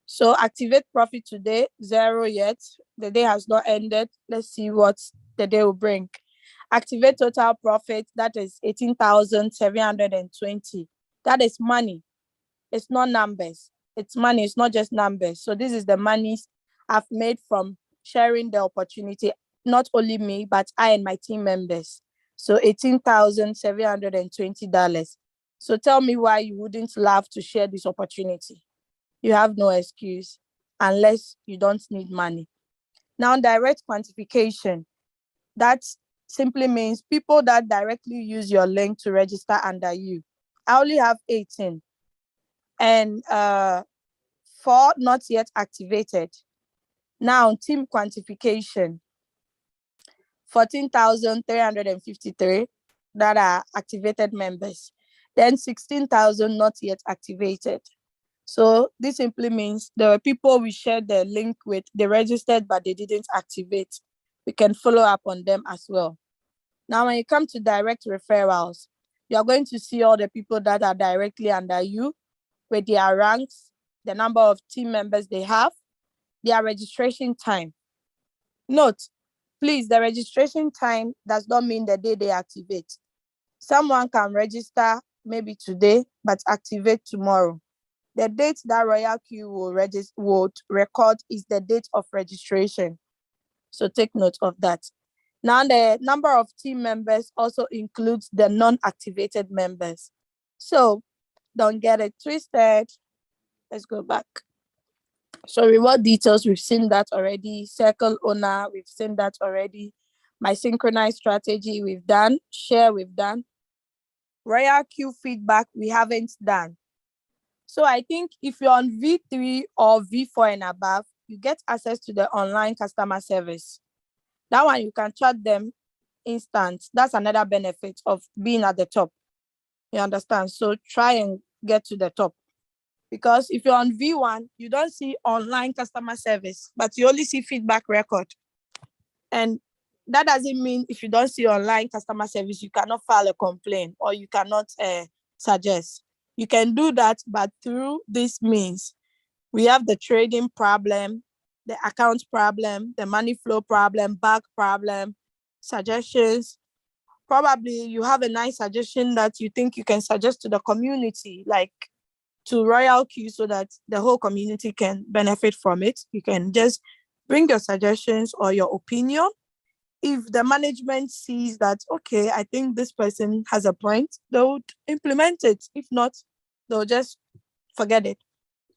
So activate profit today, 0 yet. The day has not ended. Let's see what the day will bring. Activate total profit, that is 18,720. That is money. It's not numbers. It's money. It's not just numbers. So this is the monies I've made from sharing the opportunity. Not only me, but I and my team members. So $18,720. So tell me why you wouldn't love to share this opportunity. You have no excuse unless you don't need money. Now, direct quantification. That simply means people that directly use your link to register under you. I only have 18 and 4 not yet activated. Now, team quantification, 14,353 that are activated members. Then 16,000 not yet activated. So this simply means there were people we shared the link with, they registered, but they didn't activate. We can follow up on them as well. Now, when you come to direct referrals, you're going to see all the people that are directly under you with their ranks the number of team members they have, their registration time. Note, please, the registration time does not mean the day they activate. Someone can register maybe today, but activate tomorrow. The date that Royalq would record is the date of registration. So take note of that. Now, the number of team members also includes the non-activated members. So don't get it twisted. Let's go back. So reward details, we've seen that already. Circle owner, we've seen that already. My synchronized strategy, we've done. Share, we've done. Royalq feedback, we haven't done. So I think if you're on V3 or V4 and above, you get access to the online customer service. That one, you can chat them instant. That's another benefit of being at the top. You understand? So try and get to the top. Because if you're on V1, you don't see online customer service, but you only see feedback record. And that doesn't mean if you don't see online customer service, you cannot file a complaint or you cannot suggest. You can do that, but through this means. We have the trading problem, the account problem, the money flow problem, bug problem, suggestions. Probably you have a nice suggestion that you think you can suggest to the community, like to Royalq, so that the whole community can benefit from it. You can just bring your suggestions or your opinion. If the management sees that, okay, I think this person has a point, they would implement it. If not, they'll just forget it.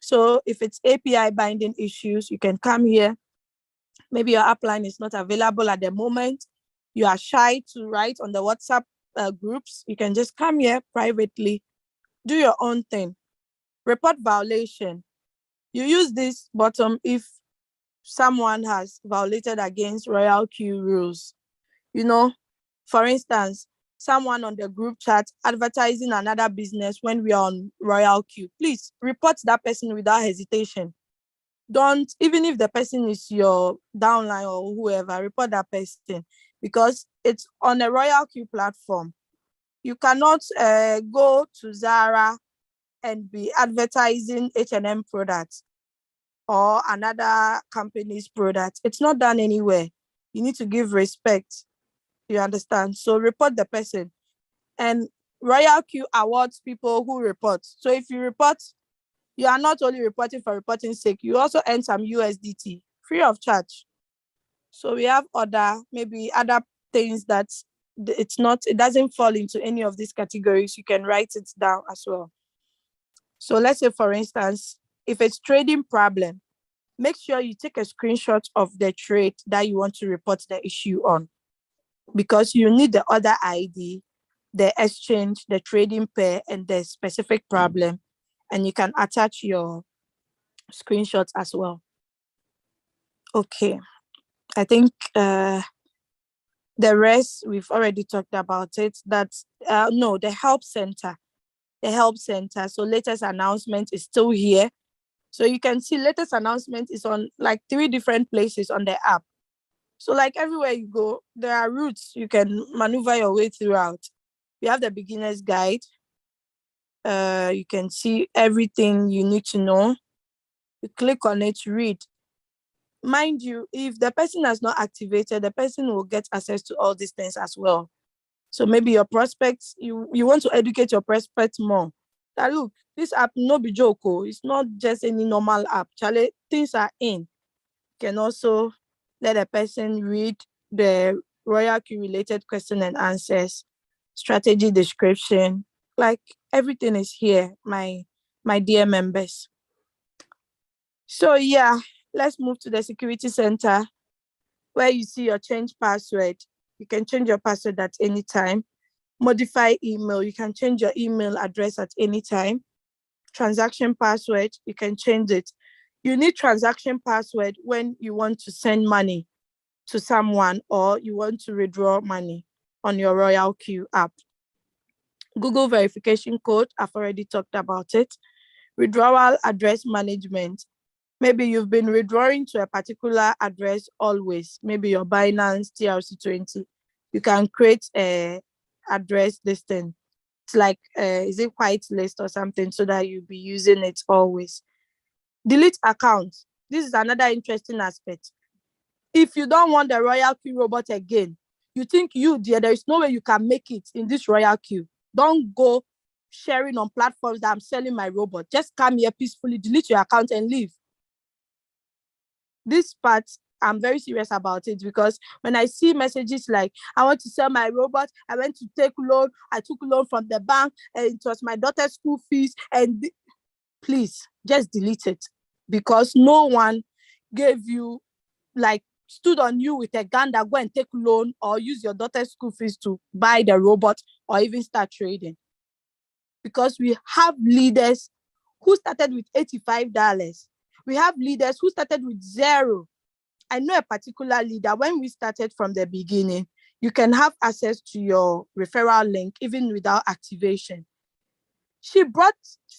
So if it's API binding issues, you can come here. Maybe your upline is not available at the moment. You are shy to write on the WhatsApp groups. You can just come here privately, do your own thing. Report violation. You use this bottom if someone has violated against Royalq rules. You know, for instance, someone on the group chat advertising another business when we are on Royalq. Please report that person without hesitation. Don't, even if the person is your downline or whoever, report that person because it's on a Royalq platform. You cannot go to Zara and be advertising H&M products or another company's product. It's not done anywhere. You need to give respect. You understand? So report the person. And Royalq awards people who report. So if you report, you are not only reporting for reporting sake, you also earn some USDT free of charge. So we have maybe other things that it doesn't fall into any of these categories. You can write it down as well. So let's say, for instance, if it's trading problem, make sure you take a screenshot of the trade that you want to report the issue on, because you need the order ID, the exchange, the trading pair, and the specific problem, and you can attach your screenshots as well. Okay, I think the rest we've already talked about it. That's no, the help center. The help center. So latest announcement is still here. So you can see latest announcement is on like 3 different places on the app. So like everywhere you go, there are routes you can maneuver your way throughout. You have the beginner's guide. You can see everything you need to know. You click on it, read. Mind you, if the person has not activated, the person will get access to all these things as well. So maybe your prospects, you want to educate your prospects more. That look, this app no be joke. It's not just any normal app. Charlie, things are in. You can also let a person read the Royalq related question and answers, strategy description. Like everything is here, my dear members. So yeah, let's move to the security center where you see your change password. You can change your password at any time. Modify email, you can change your email address at any time. Transaction password, you can change it. You need transaction password when you want to send money to someone or you want to withdraw money on your Royalq app. Google verification code, I've already talked about it. Withdrawal address management. Maybe you've been withdrawing to a particular address always, maybe your Binance TRC20. You can create a address listing. It's like, is it white list or something so that you'll be using it always. Delete accounts. This is another interesting aspect. If you don't want the Royalq robot again, you think there is no way you can make it in this Royalq. Don't go sharing on platforms that I'm selling my robot. Just come here peacefully, delete your account and leave. This part, I'm very serious about it, because when I see messages like, I want to sell my robot, I went to take loan, I took loan from the bank, and it was my daughter's school fees, and please just delete it, because no one gave you, like, stood on you with a gun that go and take loan or use your daughter's school fees to buy the robot or even start trading. Because we have leaders who started with $85. We have leaders who started with $0. I know a particular leader, when we started from the beginning, you can have access to your referral link even without activation. She brought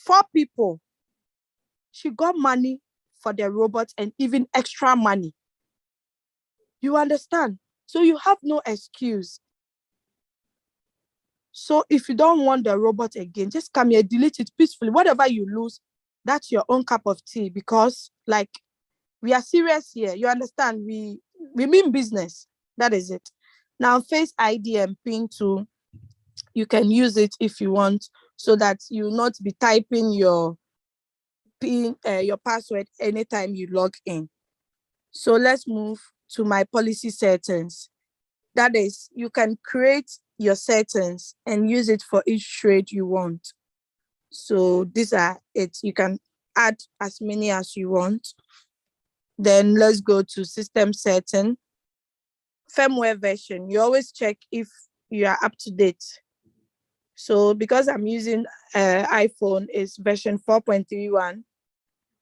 4 people. She got money for the robot and even extra money. You understand? So you have no excuse. So if you don't want the robot again, just come here, delete it peacefully. Whatever you lose, that's your own cup of tea, because, like, we are serious here. You understand? We mean business. That is it. Now, Face ID and PIN too, you can use it if you want, so that you will not be typing your PIN, your password anytime you log in. So let's move to my policy settings. That is, you can create your settings and use it for each trade you want. So these are it. You can add as many as you want. Then let's go to system setting. Firmware version, you always check if you are up to date. So because I'm using iPhone, is version 4.31.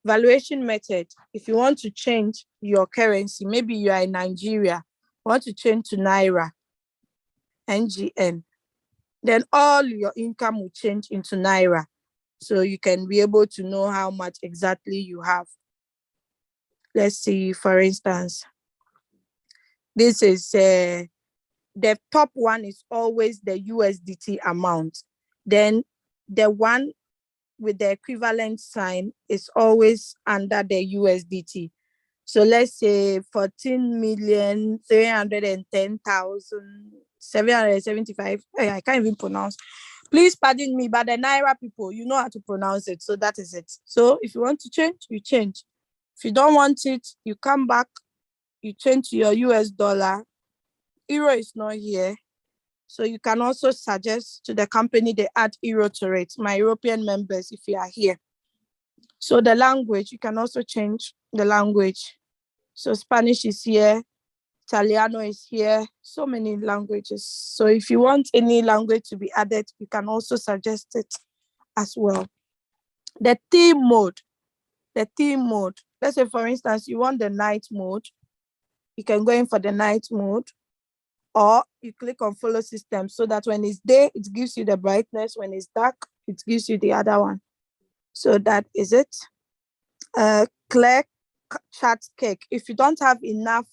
Valuation method, if you want to change your currency, maybe you are in Nigeria, want to change to Naira, NGN, then all your income will change into Naira. So you can be able to know how much exactly you have. Let's see, for instance, this is the top one is always the USDT amount. Then the one with the equivalent sign is always under the USDT. So let's say 14,310,775. I can't even pronounce. Please pardon me, but the Naira people, you know how to pronounce it. So that is it. So if you want to change, you change. If you don't want it, you come back, you change to your US dollar. Euro is not here. So you can also suggest to the company they add Euro to it, my European members, if you are here. So the language, you can also change the language. So Spanish is here, Italiano is here, so many languages. So if you want any language to be added, you can also suggest it as well. The theme mode. Let's say, for instance, you want the night mode. You can go in for the night mode, or you click on follow system, so that when it's day, it gives you the brightness. When it's dark, it gives you the other one. So that is it. Clear chat cake. If you don't have enough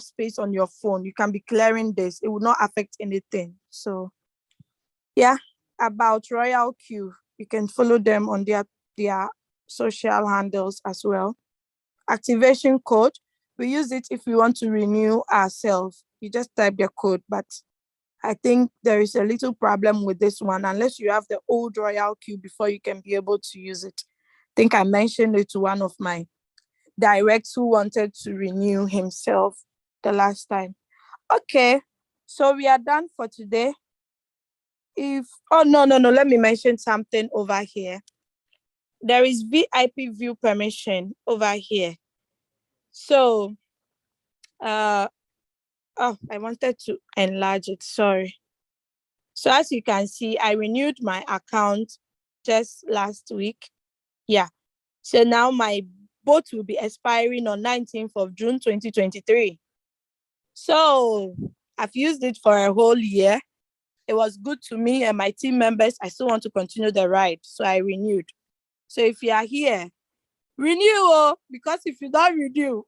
space on your phone, you can be clearing this. It will not affect anything. So yeah, about Royalq, you can follow them on their social handles as well. Activation code, we use it if we want to renew ourselves. You just type the code, but I think there is a little problem with this one, unless you have the old Royalq before you can be able to use it. I think I mentioned it to one of my directs who wanted to renew himself the last time. Okay, so we are done for today. No, let me mention something over here. There is VIP view permission over here. So, I wanted to enlarge it, sorry. So as you can see, I renewed my account just last week. Yeah, so now my bot will be expiring on 19th of June, 2023. So I've used it for a whole year. It was good to me and my team members. I still want to continue the ride, so I renewed. So if you are here, renew, because if you don't renew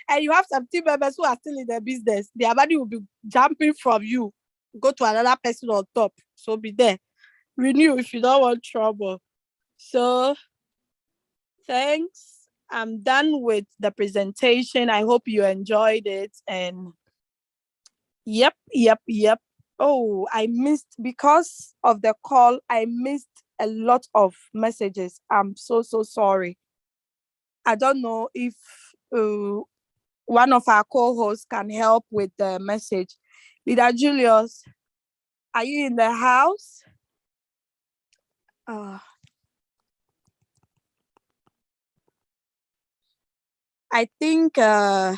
and you have some team members who are still in the business, their money will be jumping from you, go to another person on top. So be there. Renew if you don't want trouble. So thanks. I'm done with the presentation. I hope you enjoyed it. And yep. Oh, I missed, because of the call, I missed a lot of messages. I'm so sorry. I don't know if one of our co-hosts can help with the message. Leader Julius, are you in the house? I think I'm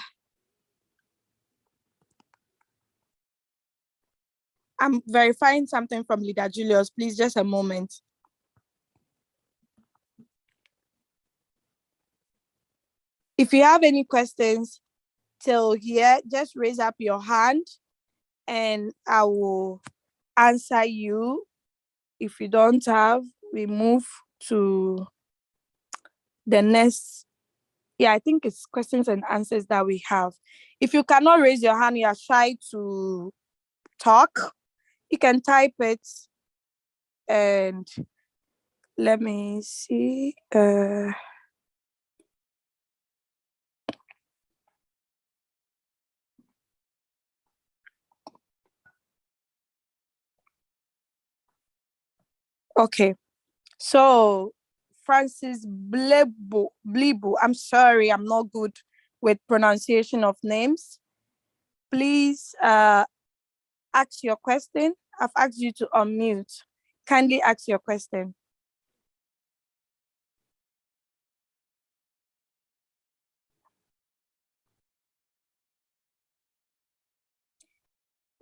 verifying something from Leader Julius. Please, just a moment. If you have any questions till here, just raise up your hand and I will answer you. If you don't have, we move to the next. Yeah, I think it's questions and answers that we have. If you cannot raise your hand, you are shy to talk, you can type it. And let me see. Okay, so Francis Blibu, I'm sorry, I'm not good with pronunciation of names. Please ask your question. I've asked you to unmute. Kindly ask your question.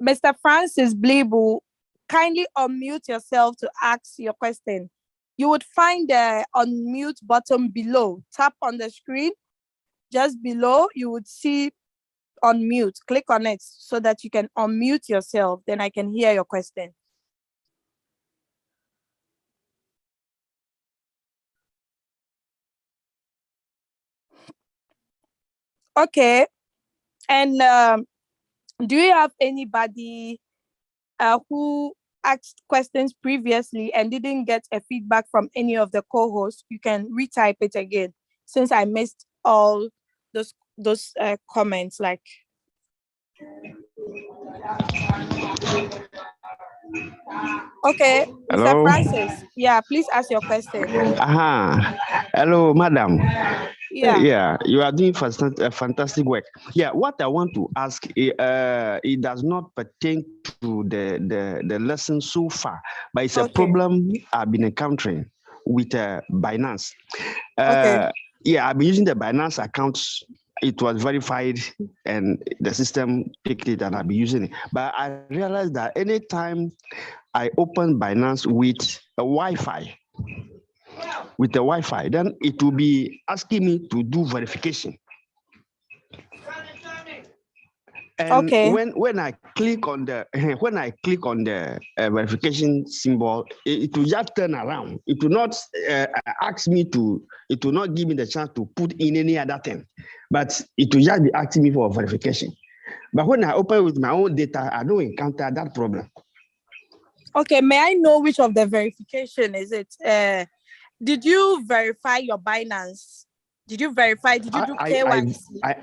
Mr. Francis Blibu, kindly unmute yourself to ask your question. You would find the unmute button below. Tap on the screen. Just below, you would see unmute. Click on it so that you can unmute yourself. Then I can hear your question. Okay. And do you have anybody who asked questions previously and didn't get a feedback from any of the co-hosts? You can retype it again, since I missed all those comments. Like, okay, Mr. Hello? Francis, yeah, please ask your question. Hello, madam. Yeah. You are doing fantastic work. Yeah, what I want to ask, it does not pertain to the lesson so far, but it's a problem I've been encountering with Binance. Yeah, I've been using the Binance account. It was verified and the system picked it and I've been using it. But I realized that anytime I open Binance with a Wi-Fi, then it will be asking me to do verification. And when I click on the verification symbol, it will just turn around. It will not ask me to. It will not give me the chance to put in any other thing, but it will just be asking me for verification. But when I open with my own data, I don't encounter that problem. Okay, may I know which of the verification is it? Did you verify your Binance? Did you verify? Did you do KYC?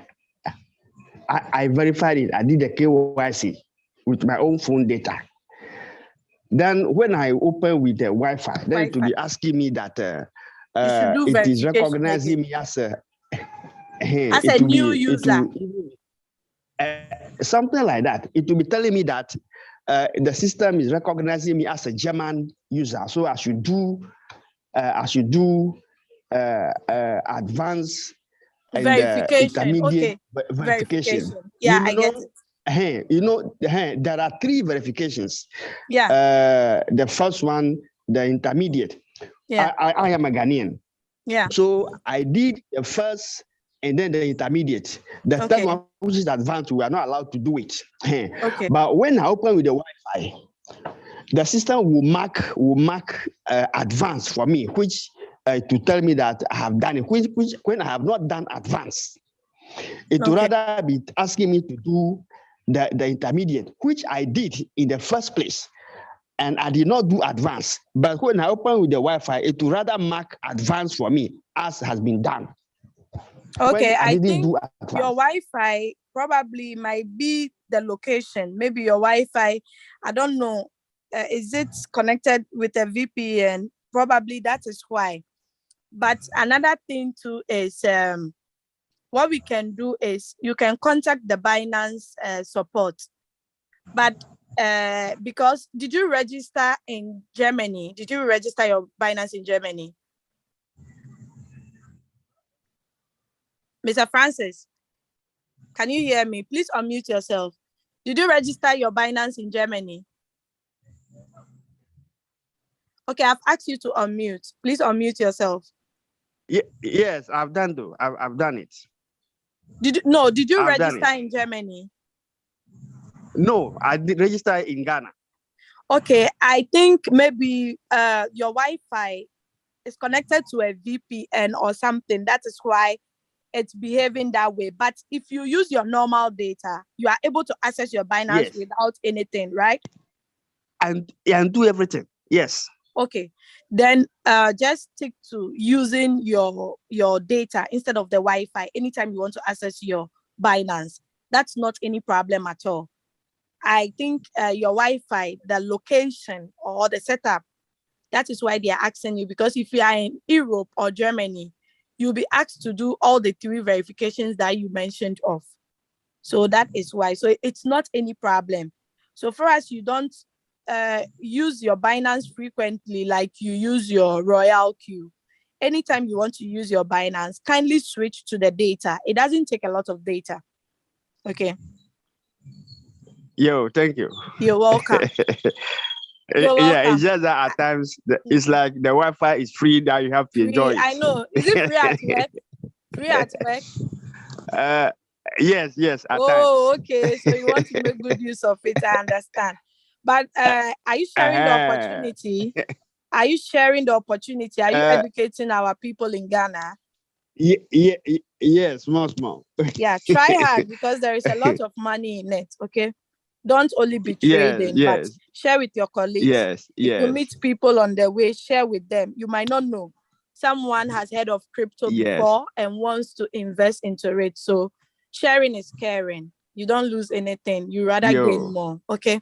I verified it. I did the KYC with my own phone data. Then when I open with the Wi-Fi, then it will be asking me that it is recognizing me as a new user. Something like that. It will be telling me that the system is recognizing me as a German user, so I should do advanced verification. Intermediate verification. Yeah, I get it. There are 3 verifications. Yeah. The first one, the intermediate. Yeah. I am a Ghanaian. Yeah. So I did the first and then the intermediate. The third one, which is advanced, we are not allowed to do it. But when I open with the Wi-Fi, the system will mark advanced for me, which to tell me that I have done it. Which when I have not done advanced, it would rather be asking me to do the intermediate, which I did in the first place. and I did not do advance. But when I open with the Wi-Fi, it will rather mark advance for me as has been done. Okay, I didn't think do advance. Your Wi-Fi probably might be the location. Maybe your Wi-Fi, I don't know. Is it connected with a VPN? Probably that is why. But another thing too is what we can do is you can contact the Binance support. But because did you register in Germany? Did you register your Binance in Germany? Mr. Francis, can you hear me? Please unmute yourself. Did you register your Binance in Germany? Okay, I've asked you to unmute. Please unmute yourself. Yes, I've done though. I've done it. Did you register in Germany? No, I did register in Ghana. Okay, I think maybe your Wi-Fi is connected to a VPN or something. That is why it's behaving that way. But if you use your normal data, you are able to access your Binance without anything, right? And do everything. Yes. Okay, then just stick to using your data instead of the Wi-Fi anytime you want to access your Binance. That's not any problem at all. I think your Wi-Fi, the location or the setup, that is why they are asking you, because if you are in Europe or Germany, you'll be asked to do all the 3 verifications that you mentioned of. So that is why. So it's not any problem. So for us, you don't use your Binance frequently like you use your Royalq. Anytime you want to use your Binance, kindly switch to the data. It doesn't take a lot of data. Okay. Yo, thank you. You're welcome. You're welcome. Yeah, it's just that at times it's like the Wi-Fi is free that you have to enjoy it. I know. Is it free at work? Free at work? Yes, at times. Okay. So you want to make good use of it, I understand. But are you sharing the opportunity? Are you sharing the opportunity? Are you educating our people in Ghana? Yes, small. Yeah, try hard because there is a lot of money in it, okay? Don't only be trading, but share with your colleagues. Yes. If you meet people on the way, share with them. You might not know. Someone has heard of crypto before and wants to invest into it. So sharing is caring. You don't lose anything. You rather gain more, okay?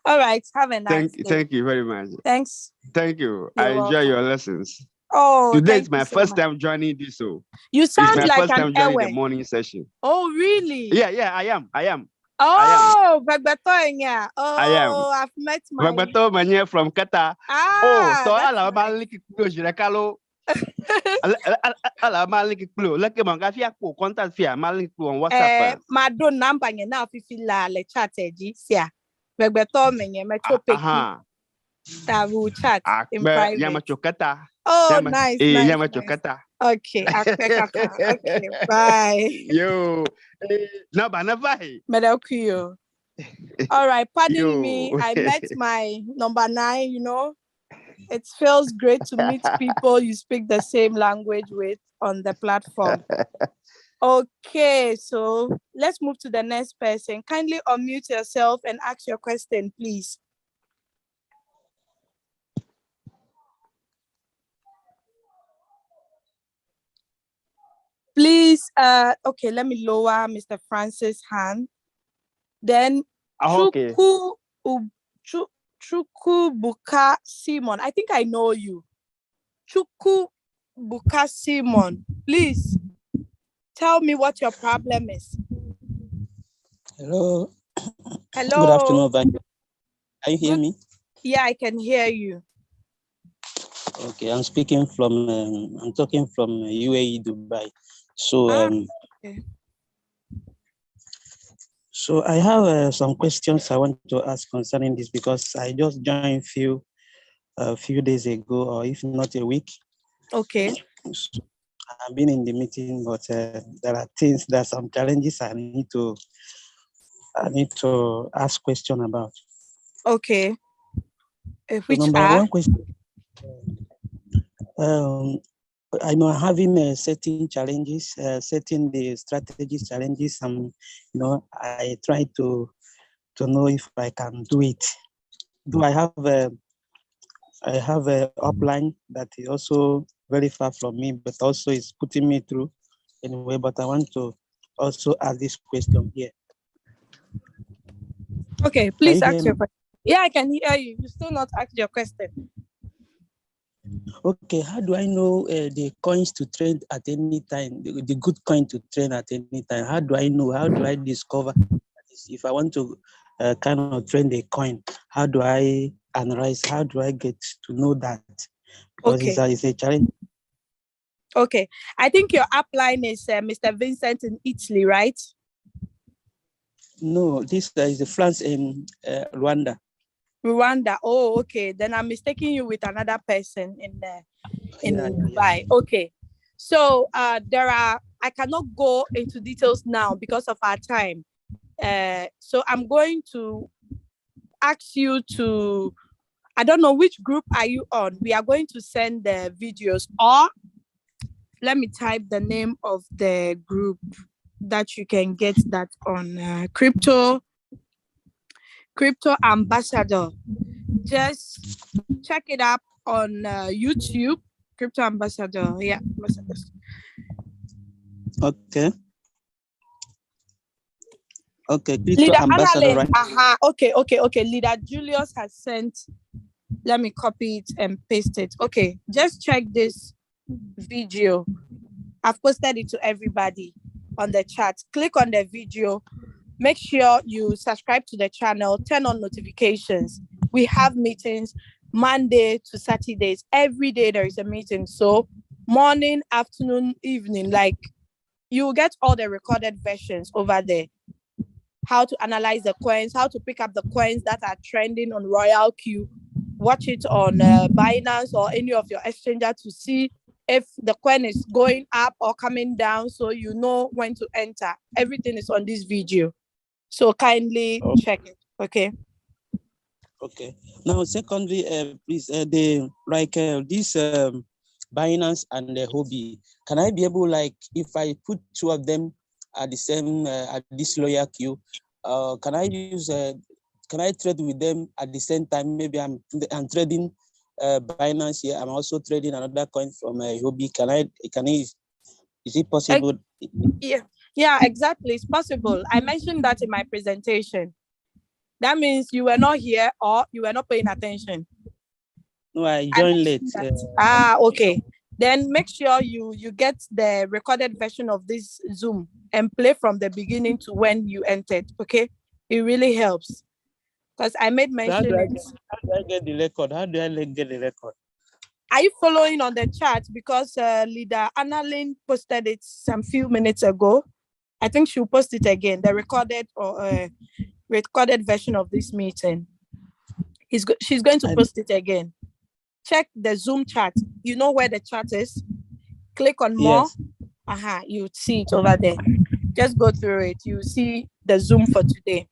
All right, have a nice day. Thank you very much. Thanks. Thank you. I enjoy your lessons. Oh, today is my first time joining this. So you sound like first time joining the morning session. Oh, really? Yeah, I am. Oh, Bagbatonya. Oh, I am. I've met my Bagbatonya from Qatar. So ala maliki kulo jirakalo. Ala maliki kulo. Leke mangafia ko contact fia maliki kulo on WhatsApp. Madon number nye na fifi la le chat eji sia. Bagbatonya me topeki. That will chat in private. Yamachokata. Oh, nice. Yamachokata. Okay, okay, bye. Yo, bye. Medelkuyo. All right, pardon me. I met my number 9, you know. It feels great to meet people you speak the same language with on the platform. Okay, so let's move to the next person. Kindly unmute yourself and ask your question, please. Please, okay, let me lower Mr. Francis' hand. Then Chukwubuka Simon. I think I know you. Chukwubuka Simon. Please tell me what your problem is. Hello. Hello. Good afternoon, Van. Can you hear me? Yeah, I can hear you. Okay, I'm talking from UAE, Dubai. So, okay. So I have some questions I want to ask concerning this because I just joined a few days ago, or if not a week. Okay. So I've been in the meeting, but there are some challenges I need to ask question about. Okay. Which number one question. I'm having certain challenges, setting the strategy challenges. I try to know if I can do it. do I have a upline that is also very far from me, but also is putting me through anyway. But I want to also ask this question here. Okay, please ask your question. Yeah, I can hear you. You still not ask your question. Okay, how do I know the coins to trade at any time, the good coin to trade at any time? How do I know? How do I discover if I want to kind of trade a coin? How do I analyze? How do I get to know that? Because it's a challenge. Okay, I think your upline is Mr. Vincent in Italy, right? No, this is France in Rwanda. Rwanda. Oh, okay. Then I'm mistaking you with another person in Dubai. Yeah. Okay. So I cannot go into details now because of our time. So I'm going to ask you to, I don't know which group are you on. We are going to send the videos, or let me type the name of the group that you can get that on Crypto Ambassador. Just check it up on YouTube, Crypto Ambassador. Yeah, ambassadors. Okay. Okay, Crypto Ambassador, right? Okay. Leader Julius has sent. Let me copy it and paste it. Okay, just check this video. I've posted it to everybody on the chat. Click on the video. Make sure you subscribe to the channel, turn on notifications. We have meetings Monday to Saturdays. Every day there is a meeting. So morning, afternoon, evening, like you will get all the recorded versions over there. How to analyze the coins, how to pick up the coins that are trending on Royalq. Watch it on Binance or any of your exchanger to see if the coin is going up or coming down, so you know when to enter. Everything is on this video. So kindly check it, okay? Okay. Now, secondly, please, this Binance and the hobby, can I be able, like, if I put two of them at the same at this Royalq, can I use? Can I trade with them at the same time? Maybe I'm trading Binance here. I'm also trading another coin from hobby. Is it possible? Yeah, exactly. It's possible. I mentioned that in my presentation. That means you were not here or you were not paying attention. No, I joined late. Okay. Then make sure you get the recorded version of this Zoom and play from the beginning to when you entered, okay? It really helps. Because I made mention. How do I get the record? How do I get the record? Are you following on the chat? Because leader Annalyn posted it some few minutes ago. I think she'll post it again, the recorded version of this meeting. She's going to post it again. Check the Zoom chat. You know where the chat is? Click on more. Yes. You see it over there. Just go through it. You see the Zoom for today.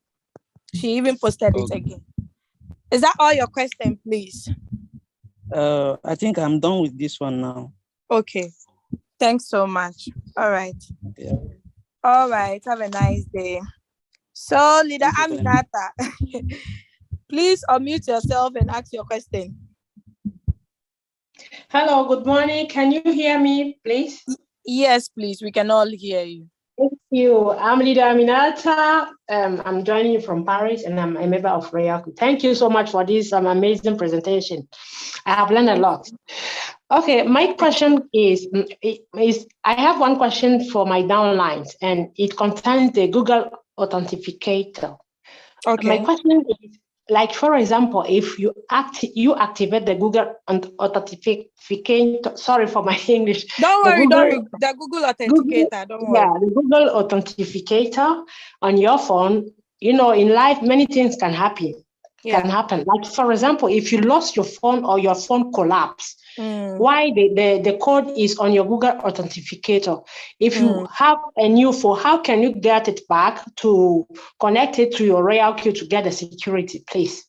She even posted it again. Is that all your question, please? I think I'm done with this one now. Okay. Thanks so much. All right. Yeah. All right. Have a nice day. So, Leader Aminata, please unmute yourself and ask your question. Hello, good morning. Can you hear me, please? Yes, please. We can all hear you. Thank you. I'm Leader Aminata. I'm joining you from Paris, and I'm a member of Royalq. Thank you so much for this amazing presentation. I have learned a lot. Okay, my question is I have one question for my downlines, and it concerns the Google Authenticator. Okay. My question is, like, for example, if you activate the Google Authenticator, sorry for my English. Don't worry. The Google Authenticator, don't worry. Yeah, the Google Authenticator on your phone, you know, in life, many things can happen. Like, for example, if you lost your phone or your phone collapsed, why the code is on your Google Authenticator. If you have a new phone, how can you get it back to connect it to your Royalq to get the security, please?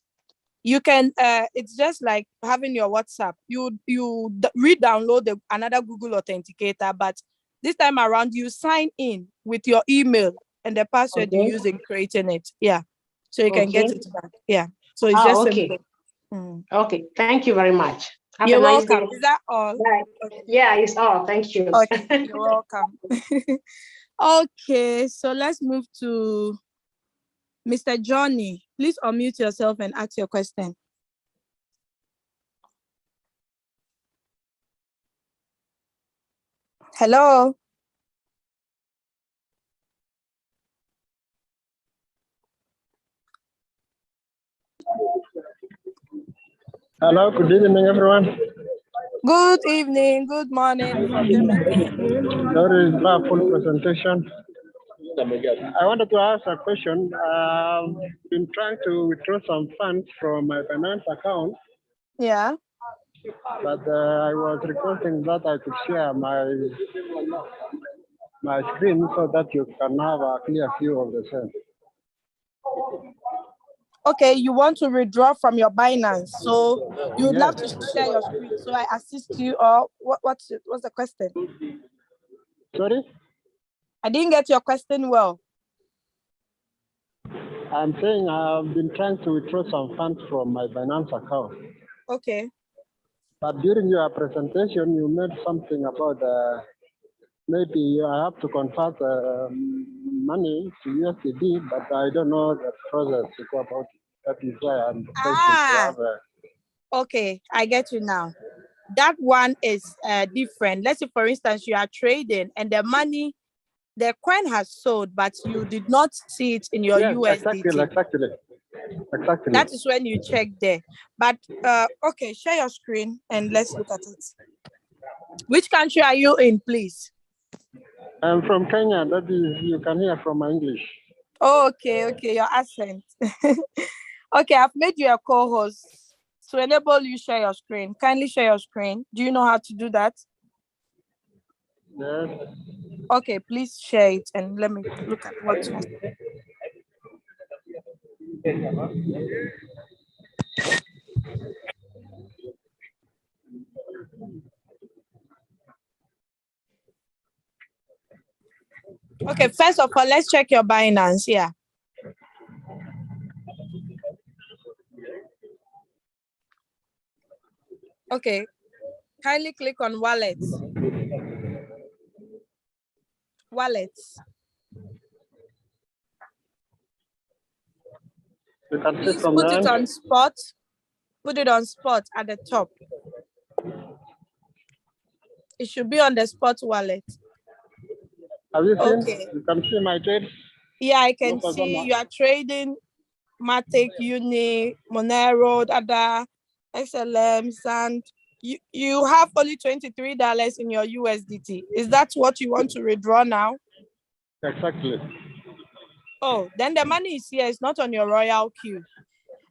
You can, it's just like having your WhatsApp. You re-download another Google Authenticator, but this time around, you sign in with your email and the password you use in creating it. Yeah. So you can get it back. Yeah. So it's just simple. Okay, thank you very much. Have You're a nice welcome. day. Is that all? Okay. Yeah, it's all. Thank you. Okay, you're welcome. Okay, so let's move to Mr. Johnny. Please unmute yourself and ask your question. Hello. Hello, good evening, everyone. Good evening, good morning from them again. Very full presentation. I wanted to ask a question. I've been trying to withdraw some funds from my finance account. Yeah. But I was requesting that I could share my screen so that you can have a clear view of the same. Okay, you want to withdraw from your Binance, so you would love to share your screen so I assist you, or what's the question? Sorry? I didn't get your question well. I'm saying I've been trying to withdraw some funds from my Binance account. Okay. But during your presentation, you made something about maybe I have to convert money to USD, but I don't know the process to go about it. That is why I'm okay, I get you now. That one is different. Let's say, for instance, you are trading and the money, the coin has sold, but you did not see it in your USDT. Exactly. That is when you check there. But okay, share your screen and let's look at it. Which country are you in, please? I'm from Kenya. That is, you can hear from my English. Oh, okay, your accent. Okay, I've made you a co-host to enable you share your screen. Kindly share your screen. Do you know how to do that? Yes. Okay, please share it and let me look at what you Okay, first of all, let's check your Binance. Yeah. Okay, kindly click on wallets. Wallets. You can Please from put there. it on spot. Put it on spot at the top. It should be on the spot wallet. Have you seen? Okay. You can see my trade. Yeah, I can see you are trading Matic, Uni, Monero, Dada, XLM, and you have only $23 in your USDT. Is that what you want to withdraw now? Exactly. Oh, then the money is here. It's not on your Royalq.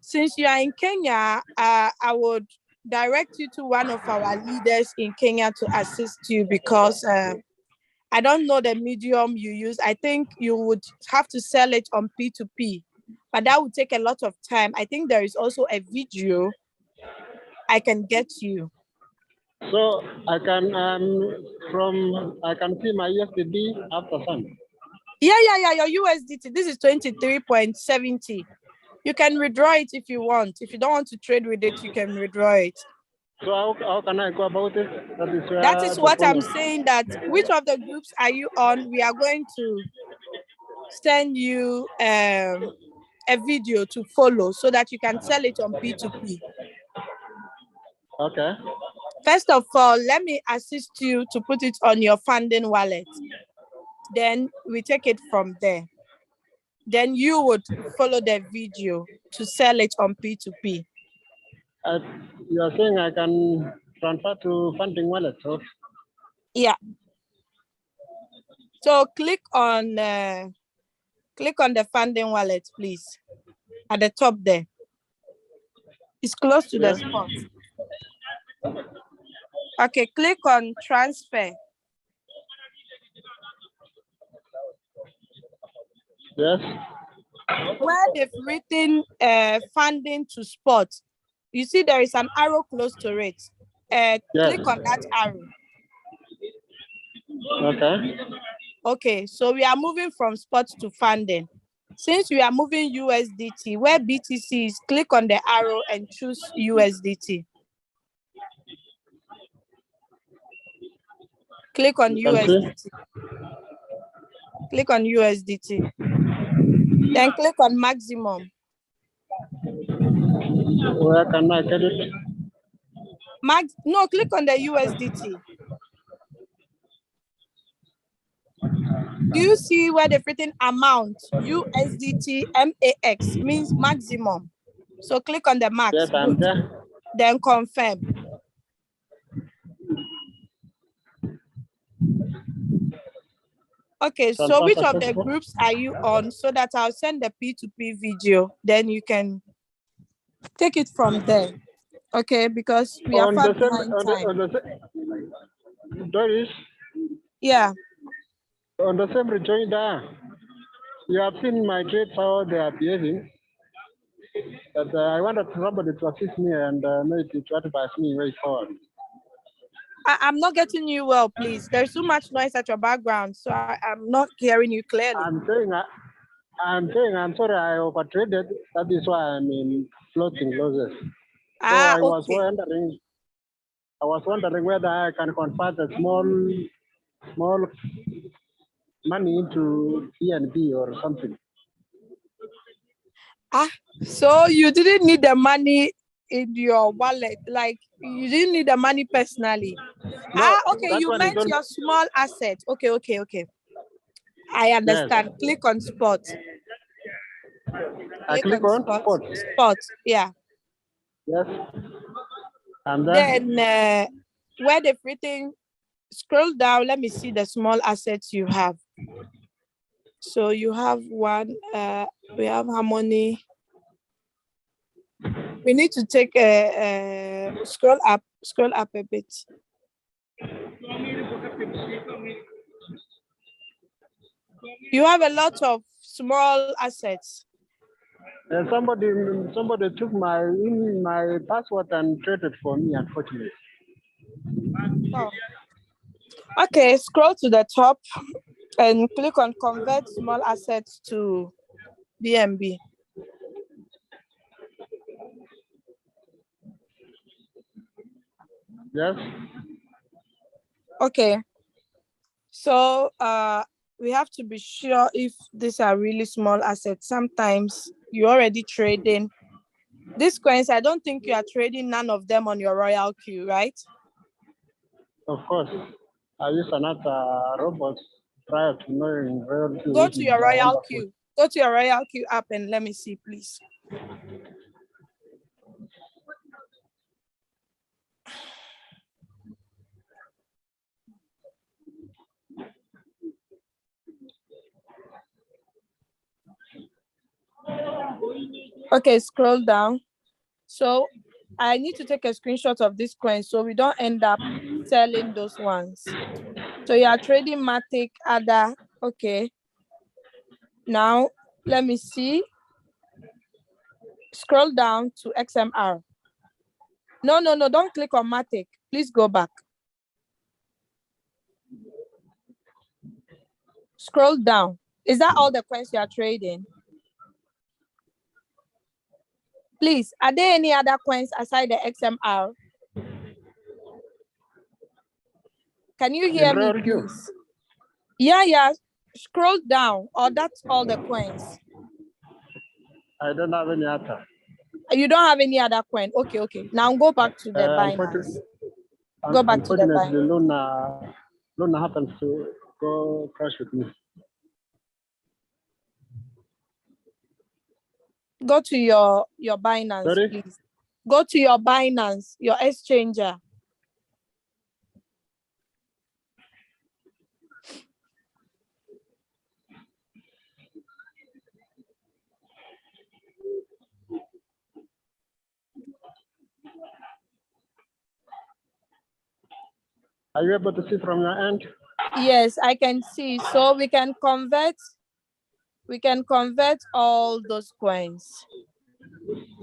Since you are in Kenya, I would direct you to one of our leaders in Kenya to assist you, because I don't know the medium you use. I think you would have to sell it on P2P, but that would take a lot of time. I think there is also a video I can get you. So I can I can see my USD after sun. Yeah, your USDT. This is 23.70. You can withdraw it if you want. If you don't want to trade with it, you can withdraw it. So how can I go about it? That is what I'm saying, that which of the groups are you on? We are going to send you a video to follow so that you can sell it on P2P. Okay. First of all, let me assist you to put it on your funding wallet. Then we take it from there. Then you would follow the video to sell it on P2P. You are saying I can transfer to funding wallet, so? Yeah. So click on the funding wallet, please. At the top there. It's close to the spot. Okay, click on transfer. Yes. Where they've written funding to spot, you see there is an arrow close to it. Yes. Click on that arrow. Okay. Okay, so we are moving from spot to funding. Since we are moving USDT, where BTC is, click on the arrow and choose USDT. Click on USDT. Click on USDT. Then click on maximum. Where can I get it? No, click on the USDT. Do you see where the written amount USDT MAX means maximum? So click on the max. Yes, I'm there. Then confirm. Okay, so which of the groups are you on, so that I'll send the P2P video, then you can take it from there. Okay, because we are far behind time. Doris? Yeah. On the same rejoinder, you have seen my trades, how they are behaving. But I wanted somebody to assist me and maybe to advise me way forward. I'm not getting you well, please. There's too much noise at your background, so I'm not hearing you clearly. I'm saying I'm sorry I overtraded. That is why I'm in floating losses. So I was wondering whether I can convert a small money into BNB or something. So you didn't need the money in your wallet, like you didn't need the money personally. No, okay, you meant your small asset. Okay. I understand. Yes. Click on spot. I click on spot. Spot, yeah. Yes. And then where the written, scroll down, let me see the small assets you have. So you have one, we have Harmony. We need to take a scroll up a bit. You have a lot of small assets. Somebody took my password and traded for me, unfortunately. Oh. Okay, scroll to the top and click on convert small assets to BNB. Yes. Okay. So we have to be sure if these are really small assets. Sometimes you're already trading these coins. I don't think you are trading none of them on your Royalq, right? Of course. I use another robot prior to knowing Royalq. Go to your Royalq. Go to your Royalq app and let me see, please. Okay, scroll down. So I need to take a screenshot of this coin so we don't end up selling those ones. So you are trading Matic, ADA. Okay. Now let me see. Scroll down to XMR. No, don't click on Matic. Please go back. Scroll down. Is that all the coins you are trading? Please, are there any other coins aside the XMR? Can you hear me, please? Yeah. Scroll down, or that's all the coins. I don't have any other. You don't have any other coin. Okay. Now go back to the Binance. Go back to the Binance. Luna happens to go crash with me. Go to your Binance, Sorry? please. Go to your Binance, your exchanger. Are you able to see from your end? Yes, I can see. So we can convert all those coins.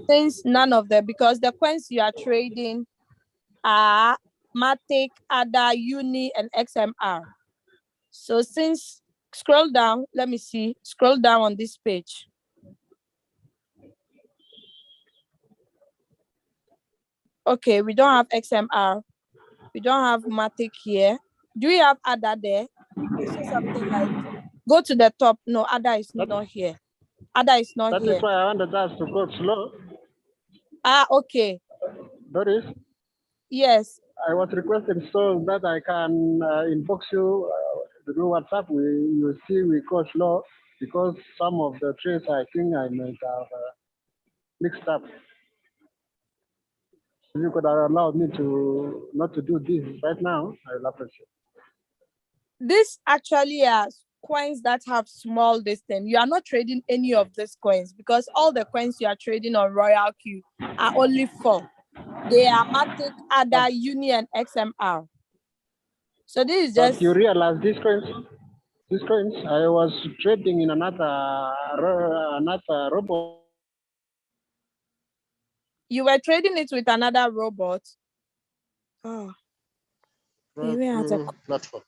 Since none of them, because the coins you are trading are Matic, ADA, Uni, and XMR. So since Scroll down. Let me see. Scroll down on this page. Okay, we don't have XMR. We don't have Matic here. Do we have Ada there? I saw something like, go to the top. No, Ada is not here. Ada is not here. That is why I wanted us to go slow. Ah, okay. Doris? Yes. I was requesting so that I can inbox you through WhatsApp. You see, we go slow because some of the traits I think I might have mixed up. If you could allow me to not to do this right now, I will appreciate. This actually are coins that have small distance. You are not trading any of these coins because all the coins you are trading on Royalq are only 4. They are Matic, Ada, Uni, and XMR. So this is just. But you realize these coins, I was trading in another robot. You were trading it with another robot. Oh. Platform.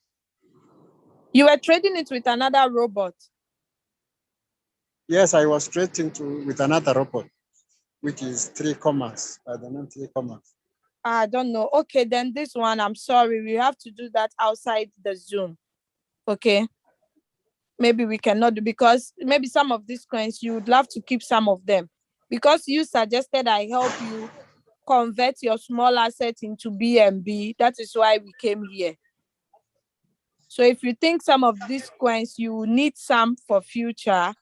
You were trading it with another robot. Yes, I was trading with another robot, which is 3 commas. I don't know 3 commas. I don't know. Okay, then this one, I'm sorry. We have to do that outside the Zoom. Okay. Maybe we cannot do, because maybe some of these coins, you would love to keep some of them. Because you suggested I help you convert your small asset into BNB. That is why we came here. So if you think some of these coins, you need some for future,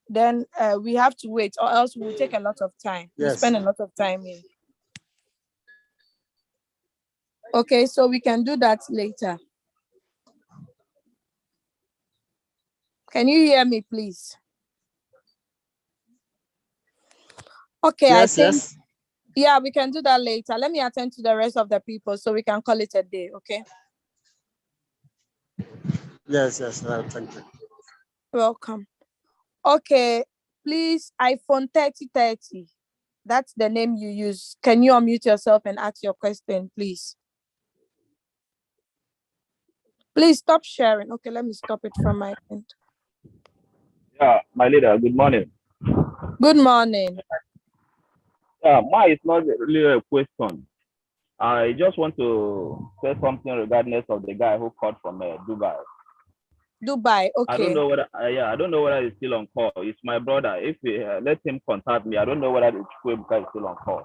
then we have to wait, or else we'll take a lot of time. Yes. We'll spend a lot of time here. Okay, so we can do that later. Can you hear me, please? Okay, yes, I think, yes. Yeah, we can do that later. Let me attend to the rest of the people so we can call it a day, okay? Yes, thank you. Welcome. Okay, please, iPhone 3030. That's the name you use. Can you unmute yourself and ask your question, please? Please stop sharing. Okay, let me stop it from my end. Yeah, my leader, good morning. Good morning. Yeah, mine is not really a question. I just want to say something regardless of the guy who called from Dubai. Dubai, okay. I don't know whether, I don't know whether he's still on call. It's my brother. If let him contact me, I don't know whether it's because he's still on call.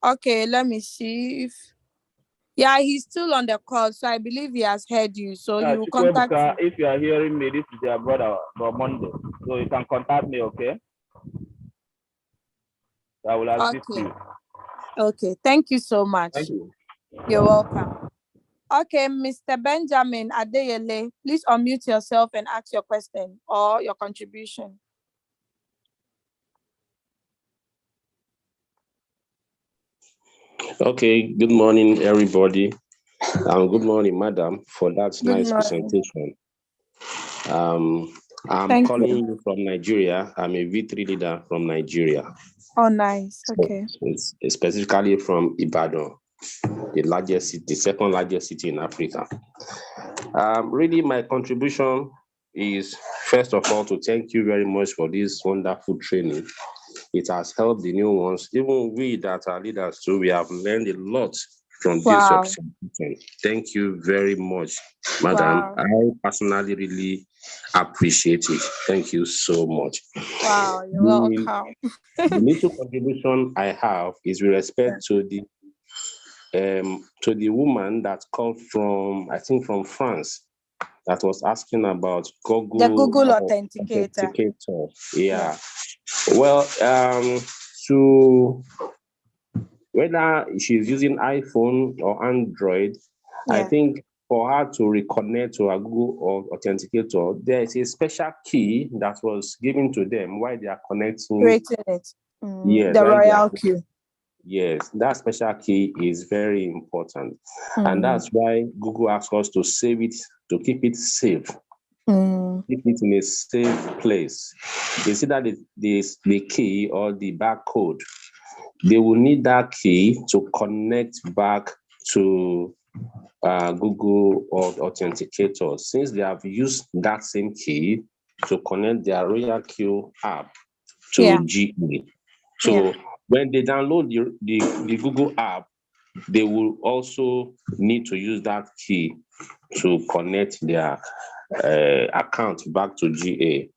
Okay, let me see if. Yeah, he's still on the call, so I believe he has heard you. So he will contact you. If you are hearing me, this is your brother from Monday. So you can contact me, okay? I will assist you. Okay, thank you so much. Thank you. You're welcome. Okay, Mr. Benjamin Adeyele, please unmute yourself and ask your question or your contribution. Okay, good morning, everybody. Good morning, madam, for that nice presentation. I'm calling you from Nigeria. I'm a V3 leader from Nigeria. Oh, nice. Okay. So specifically from Ibadan, the largest city, the second largest city in Africa. Really, my contribution is, first of all, to thank you very much for this wonderful training. It has helped the new ones. Even we that are leaders too, we have learned a lot from this presentation. Thank you very much, madam. Wow. I personally really appreciate it. Thank you so much. Wow, you're welcome. The little contribution I have is with respect to the woman that called from, I think, from France, that was asking about Google. The Google Authenticator. Yeah. Well, so whether she's using iPhone or Android, I think for her to reconnect to a Google Authenticator, there is a special key that was given to them while they are connecting. Creating it. Yes, the Royalq. Yes, that special key is very important. And that's why Google asks us to save it, to keep it safe. Keep it in a safe place. You see that the key or the barcode, they will need that key to connect back to Google Authenticator, since they have used that same key to connect their Royalq app to GA. So when they download the Google app, they will also need to use that key to connect their account back to GA.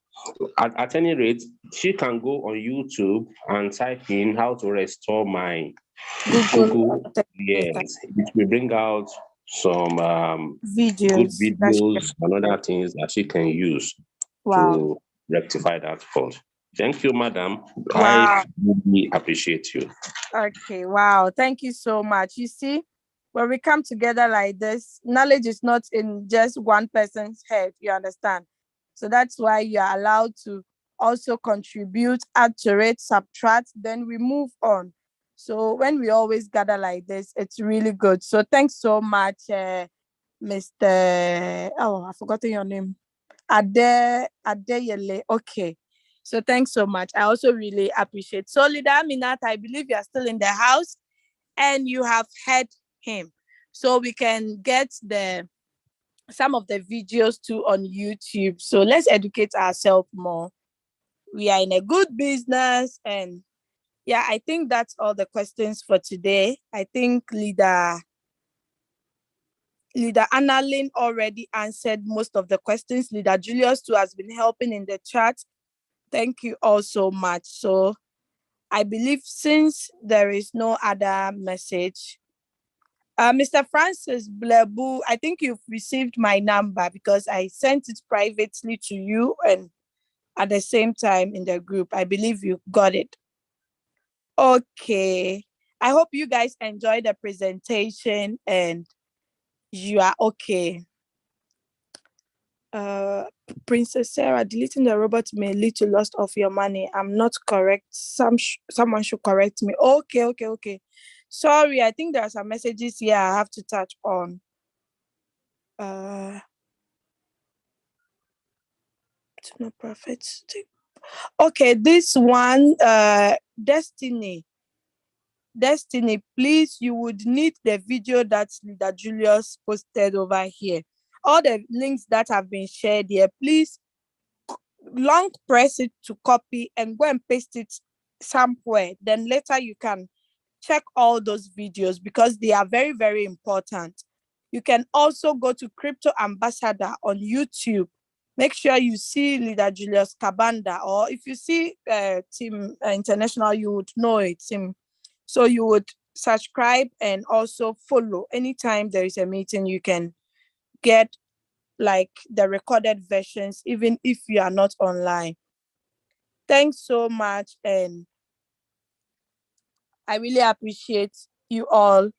At any rate, she can go on YouTube and type in how to restore my Google. Yes, it will bring out some good videos and other things that she can use to rectify that fault. Thank you, madam. I really appreciate you. Okay, wow. Thank you so much. You see, when we come together like this, knowledge is not in just one person's head, you understand? So that's why you are allowed to also contribute, add to it, subtract, then we move on. So when we always gather like this, it's really good. So thanks so much, Mr. Oh, I've forgotten your name. Adeyele. Okay. So thanks so much. I also really appreciate. So Leader Aminat, I believe you are still in the house and you have heard him. So we can get some of the videos too on YouTube. So let's educate ourselves more. We are in a good business, and yeah, I think that's all the questions for today. I think Leader Annalyn already answered most of the questions. Leader Julius too has been helping in the chat. Thank you all so much. So I believe since there is no other message, Mr. Francis Blebu, I think you've received my number because I sent it privately to you and at the same time in the group. I believe you got it. Okay. I hope you guys enjoyed the presentation and you are okay. Princess Sarah, deleting the robot may lead to loss of your money. I'm not correct. Someone should correct me. Okay. Sorry, I think there are some messages here I have to touch on. No profits. Okay, this one, Destiny, please, you would need the video that Leader Julius posted over here. All the links that have been shared here, please long press it to copy and go and paste it somewhere. Then later you can check all those videos because they are very, very important. You can also go to Crypto Ambassador on YouTube. Make sure you see Leader Julius Kabanda, or if you see Team International, you would know it. So you would subscribe and also follow. Anytime there is a meeting, you can get like the recorded versions, even if you are not online. Thanks so much. And I really appreciate you all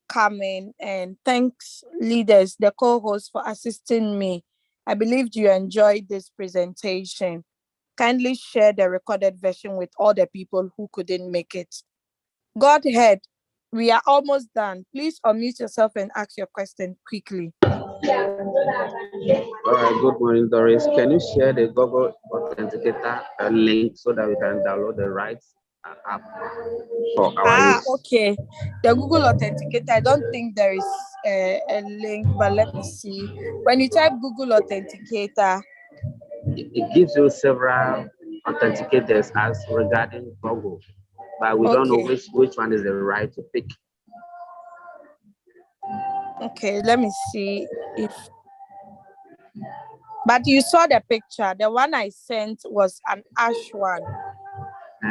coming, and thanks leaders, the co-hosts, for assisting me. I believe you enjoyed this presentation. Kindly share the recorded version with all the people who couldn't make it. Godhead, we are almost done. Please unmute yourself and ask your question quickly. All right, good morning, Doris. Can you share the Google Authenticator link so that we can download the right app for our use? Okay. The Google Authenticator, I don't think there is a link, but let me see. When you type Google Authenticator, it gives you several authenticators as regarding Google, but we don't know which one is the right to pick. Okay, let me see if. But you saw the picture. The one I sent was an ash one.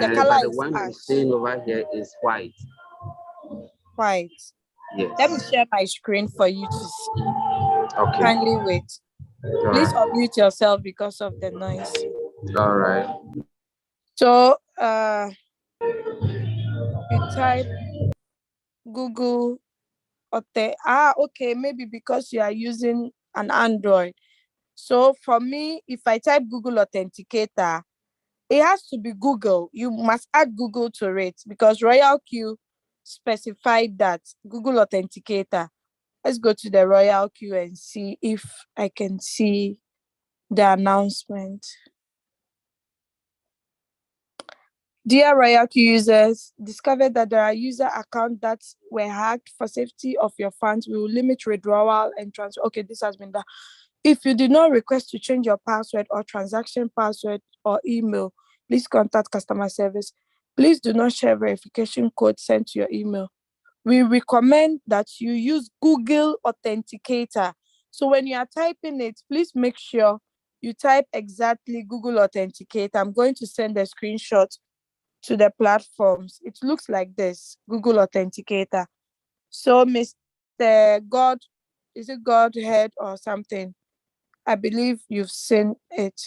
The color but the is one ash. I'm seeing over here is white. White. Yes. Let me share my screen for you to see. Okay. Kindly wait. Please unmute yourself because of the noise. All right. So you type Google okay, maybe because you are using an Android. So for me, if I type Google Authenticator, it has to be Google. You must add Google to it because Royalq specified that Google Authenticator. Let's go to the Royalq and see if I can see the announcement. Dear Royalq users, discovered that there are user accounts that were hacked. For safety of your funds, we will limit withdrawal and transfer. Okay, this has been done. If you did not request to change your password or transaction password or email, please contact customer service. Please do not share verification code sent to your email. We recommend that you use Google Authenticator. So when you are typing it, please make sure you type exactly Google Authenticator. I'm going to send a screenshot to the platforms. It looks like this, Google Authenticator. So Mr. God, is it Godhead or something? I believe you've seen it.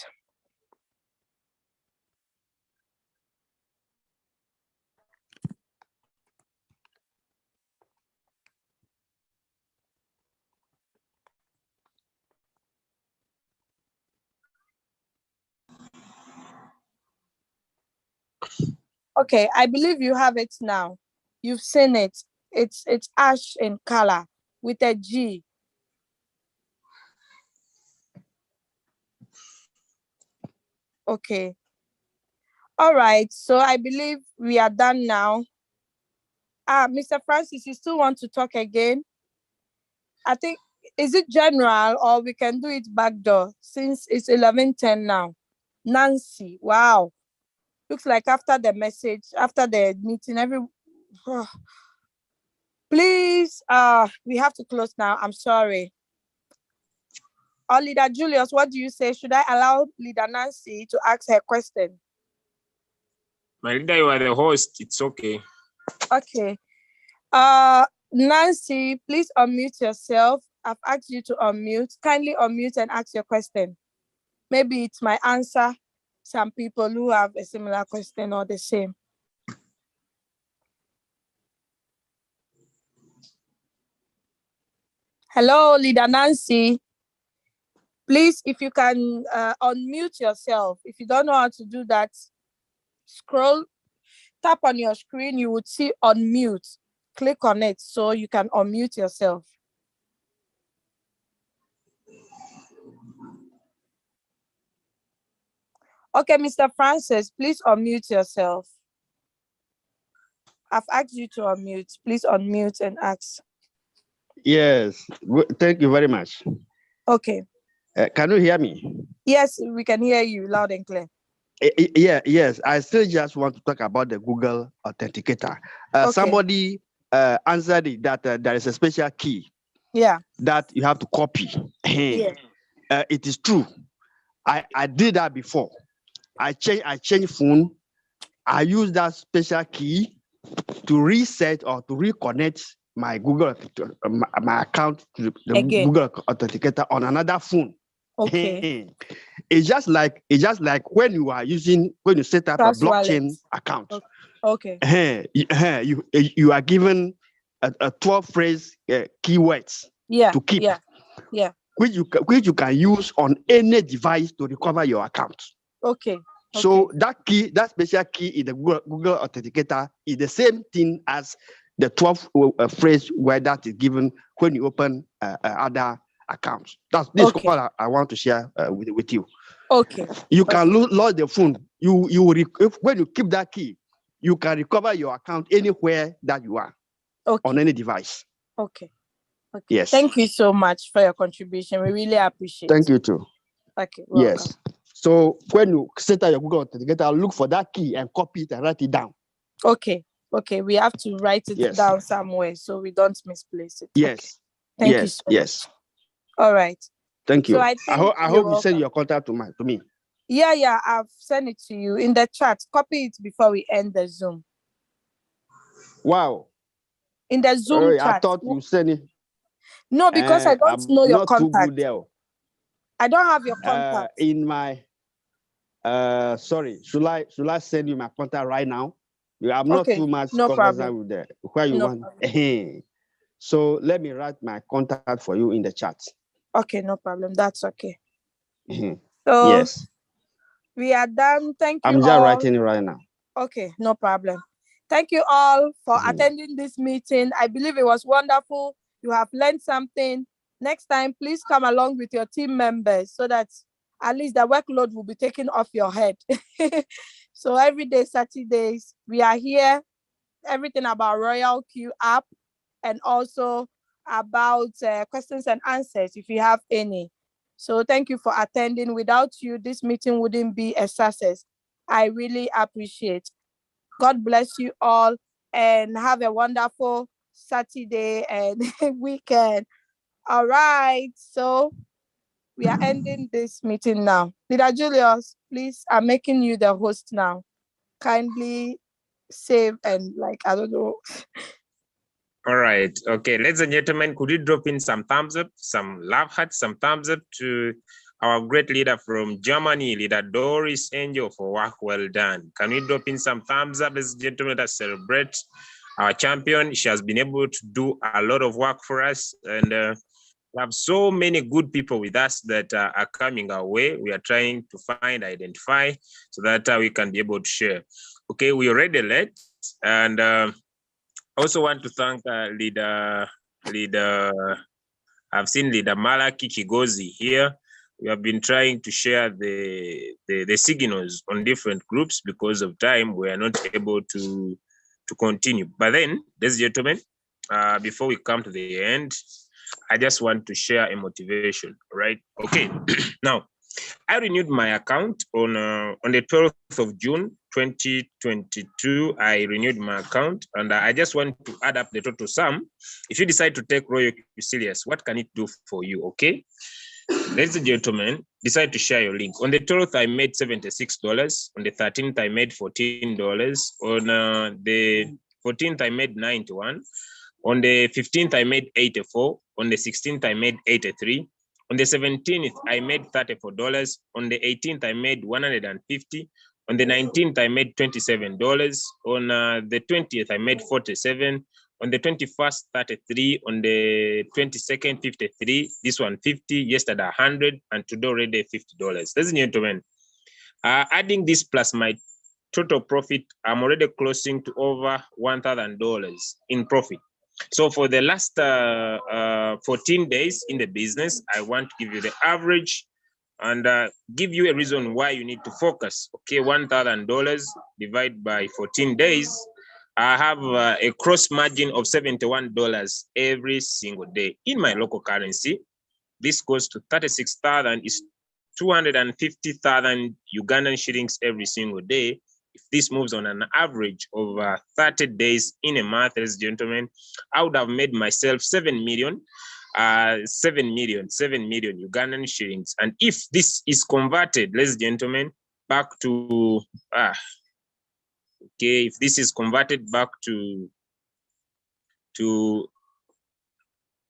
Okay, I believe you have it now. You've seen it. It's ash in color with a G. Okay. All right, so I believe we are done now. Mr. Francis, you still want to talk again? I think, is it general or we can do it backdoor since it's 11:10 now? Nancy, wow. Looks like after the message, after the meeting, please, we have to close now. I'm sorry. Or Leader Julius, what do you say? Should I allow Leader Nancy to ask her question? My leader, you are the host. It's okay. Okay. Nancy, please unmute yourself. I've asked you to unmute. Kindly unmute and ask your question. Maybe it's my answer. Some people who have a similar question or the same. Hello, Leader Nancy. Please, if you can unmute yourself. If you don't know how to do that, tap on your screen, you would see unmute. Click on it so you can unmute yourself. Okay, Mr. Francis, please unmute yourself. I've asked you to unmute. Please unmute and ask. Yes, thank you very much. Okay. Can you hear me? Yes, we can hear you loud and clear. Yes. I still just want to talk about the Google Authenticator. Okay. Somebody answered it that there is a special key. Yeah. That you have to copy. Yeah. It is true. I did that before. I changed phone. I use that special key to reset or to reconnect my Google my account to the Again. Google Authenticator on another phone. Okay. It's just like when you set up Trust a blockchain wallet account. Okay. You are given a 12-phrase keywords to keep. Yeah. Which you can use on any device to recover your account. Okay. So that special key in the Google Authenticator is the same thing as the 12 phrase word that is given when you open other accounts. This is what I want to share with you. Okay. You can lose the phone. When you keep that key, you can recover your account anywhere that you are on any device. Okay. Yes. Thank you so much for your contribution. We really appreciate it. Thank you too. Okay. Welcome. Yes. So when you set up your Google Authenticator, look for that key and copy it and write it down. Okay. We have to write it down somewhere so we don't misplace it. Yes. Okay. Thank you so much. All right. Thank you. So I hope you send your contact to me. Yeah. I've sent it to you in the chat. Copy it before we end the Zoom. Wow. In the Zoom chat. I thought you sent it. No, because I don't know your contact. Too good there. I don't have your contact. In my sorry, should I send you my contact right now? I'm not too much conversant with that. Where you want. So let me write my contact for you in the chat. Okay, no problem. That's okay. So yes. We are done. Thank you. I'm just writing it right now. Okay, no problem. Thank you all for attending this meeting. I believe it was wonderful. You have learned something. Next time, please come along with your team members so that at least the workload will be taken off your head. So every day, Saturdays, we are here, everything about Royalq app, and also about questions and answers if you have any. So thank you for attending. Without you, this meeting wouldn't be a success. I really appreciate. God bless you all and have a wonderful Saturday and weekend. All right, so we are ending this meeting now. Leader Julius, please, I'm making you the host now. Kindly save and I don't know. All right. Okay, ladies and gentlemen, could you drop in some thumbs up, some love hearts, some thumbs up to our great leader from Germany, Leader Doris Angel, for work well done. Can we drop in some thumbs up, ladies and gentlemen, that celebrate our champion? She has been able to do a lot of work for us, and we have so many good people with us that are coming our way. We are trying to find, identify, so that we can be able to share. Okay, we already late, and I also want to thank I've seen Leader Malaki Kigozi here. We have been trying to share the signals on different groups. Because of time, we are not able to continue. But then, ladies and gentlemen, before we come to the end, I just want to share a motivation, right? Okay, now, I renewed my account on the 12th of June, 2022. I renewed my account, and I just want to add up the total sum. If you decide to take Royalq serious, what can it do for you, okay? Ladies and gentlemen, decide to share your link. On the 12th, I made $76. On the 13th, I made $14. On the 14th, I made 91. On the 15th, I made 84. On the 16th, I made 83. On the 17th, I made $34. On the 18th, I made $150. On the 19th, I made $27. On the 20th, I made $47. On the 21st, 33. On the 22nd, 53. This one, 50. Yesterday, 100. And today, already $50. Ladies and gentlemen, adding this plus my total profit, I'm already closing to over $1,000 in profit. So for the last 14 days in the business, I want to give you the average and give you a reason why you need to focus. Okay, $1,000 divided by 14 days. I have a cross margin of $71 every single day in my local currency. This goes to 36,000, is 250,000 Ugandan shillings every single day. If this moves on an average of 30 days in a month, ladies and gentlemen, I would have made myself 7 million Ugandan shillings. And if this is converted, ladies and gentlemen, back to, okay, if this is converted back to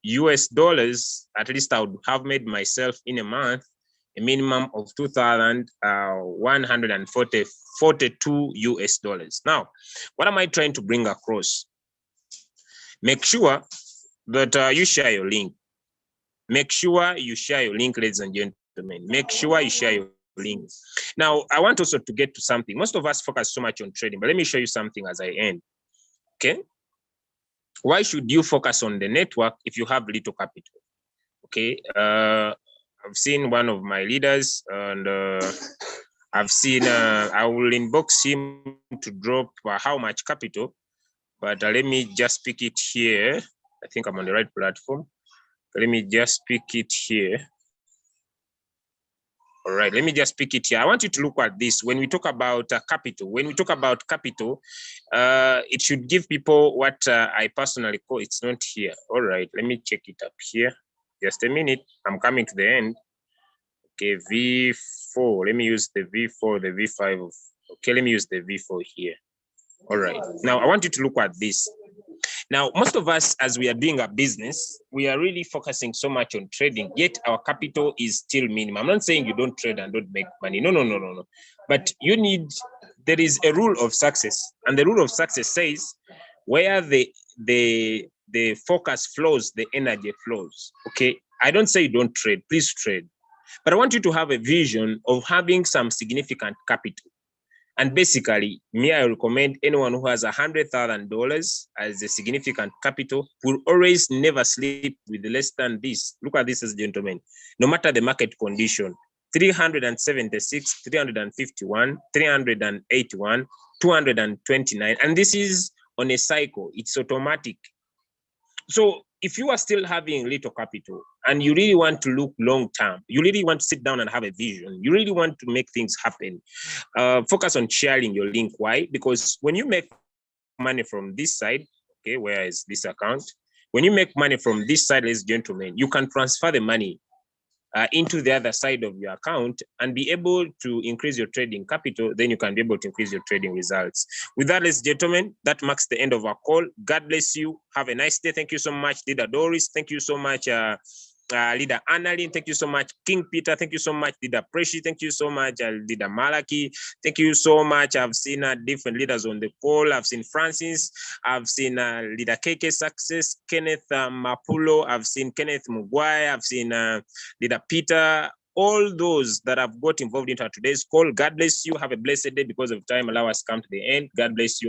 US dollars, at least I would have made myself in a month a minimum of 2,142 US dollars. Now, what am I trying to bring across? Make sure that you share your link. Make sure you share your link, ladies and gentlemen. Make sure you share your link. Now, I want also to get to something. Most of us focus so much on trading, but let me show you something as I end. Okay? Why should you focus on the network if you have little capital? Okay? I've seen one of my leaders, and I've seen, I will inbox him to drop how much capital, but let me just pick it here. I think I'm on the right platform. Let me just pick it here. All right, let me just pick it here. I want you to look at this. When we talk about capital, it should give people what I personally call, it's not here. All right, let me check it up here. Just a minute, I'm coming to the end. Okay, V4, let me use the V4, the V5. Okay, let me use the V4 here. All right, now I want you to look at this. Now, most of us, as we are doing a business, we are really focusing so much on trading, yet our capital is still minimum. I'm not saying you don't trade and don't make money. No. But you need, there is a rule of success. And the rule of success says, where the focus flows, the energy flows. Okay, I don't say you don't trade, please trade. But I want you to have a vision of having some significant capital. And basically, me, I recommend anyone who has $100,000 as a significant capital will always never sleep with less than this. Look at this, as gentlemen. No matter the market condition, 376, 351, 381, 229. And this is on a cycle, it's automatic. So if you are still having little capital and you really want to look long term, you really want to sit down and have a vision, you really want to make things happen, focus on sharing your link. Why? Because when you make money from this side, okay, where is this account? When you make money from this side, ladies and gentlemen, you can transfer the money into the other side of your account and be able to increase your trading capital. Then you can be able to increase your trading results. With that, ladies and gentlemen, that marks the end of our call. God bless you. Have a nice day. Thank you so much, Leader Doris. Thank you so much, Leader Annalyn. Thank you so much, King Peter. Thank you so much, Leader Preshi. Thank you so much, Leader Malaki. Thank you so much. I've seen different leaders on the call. I've seen Francis. I've seen Leader KK Success, Kenneth Mapulo. I've seen Kenneth Mugwai. I've seen Leader Peter. All those that have got involved into today's call. God bless you. Have a blessed day. Because of time, allow us to come to the end. God bless you.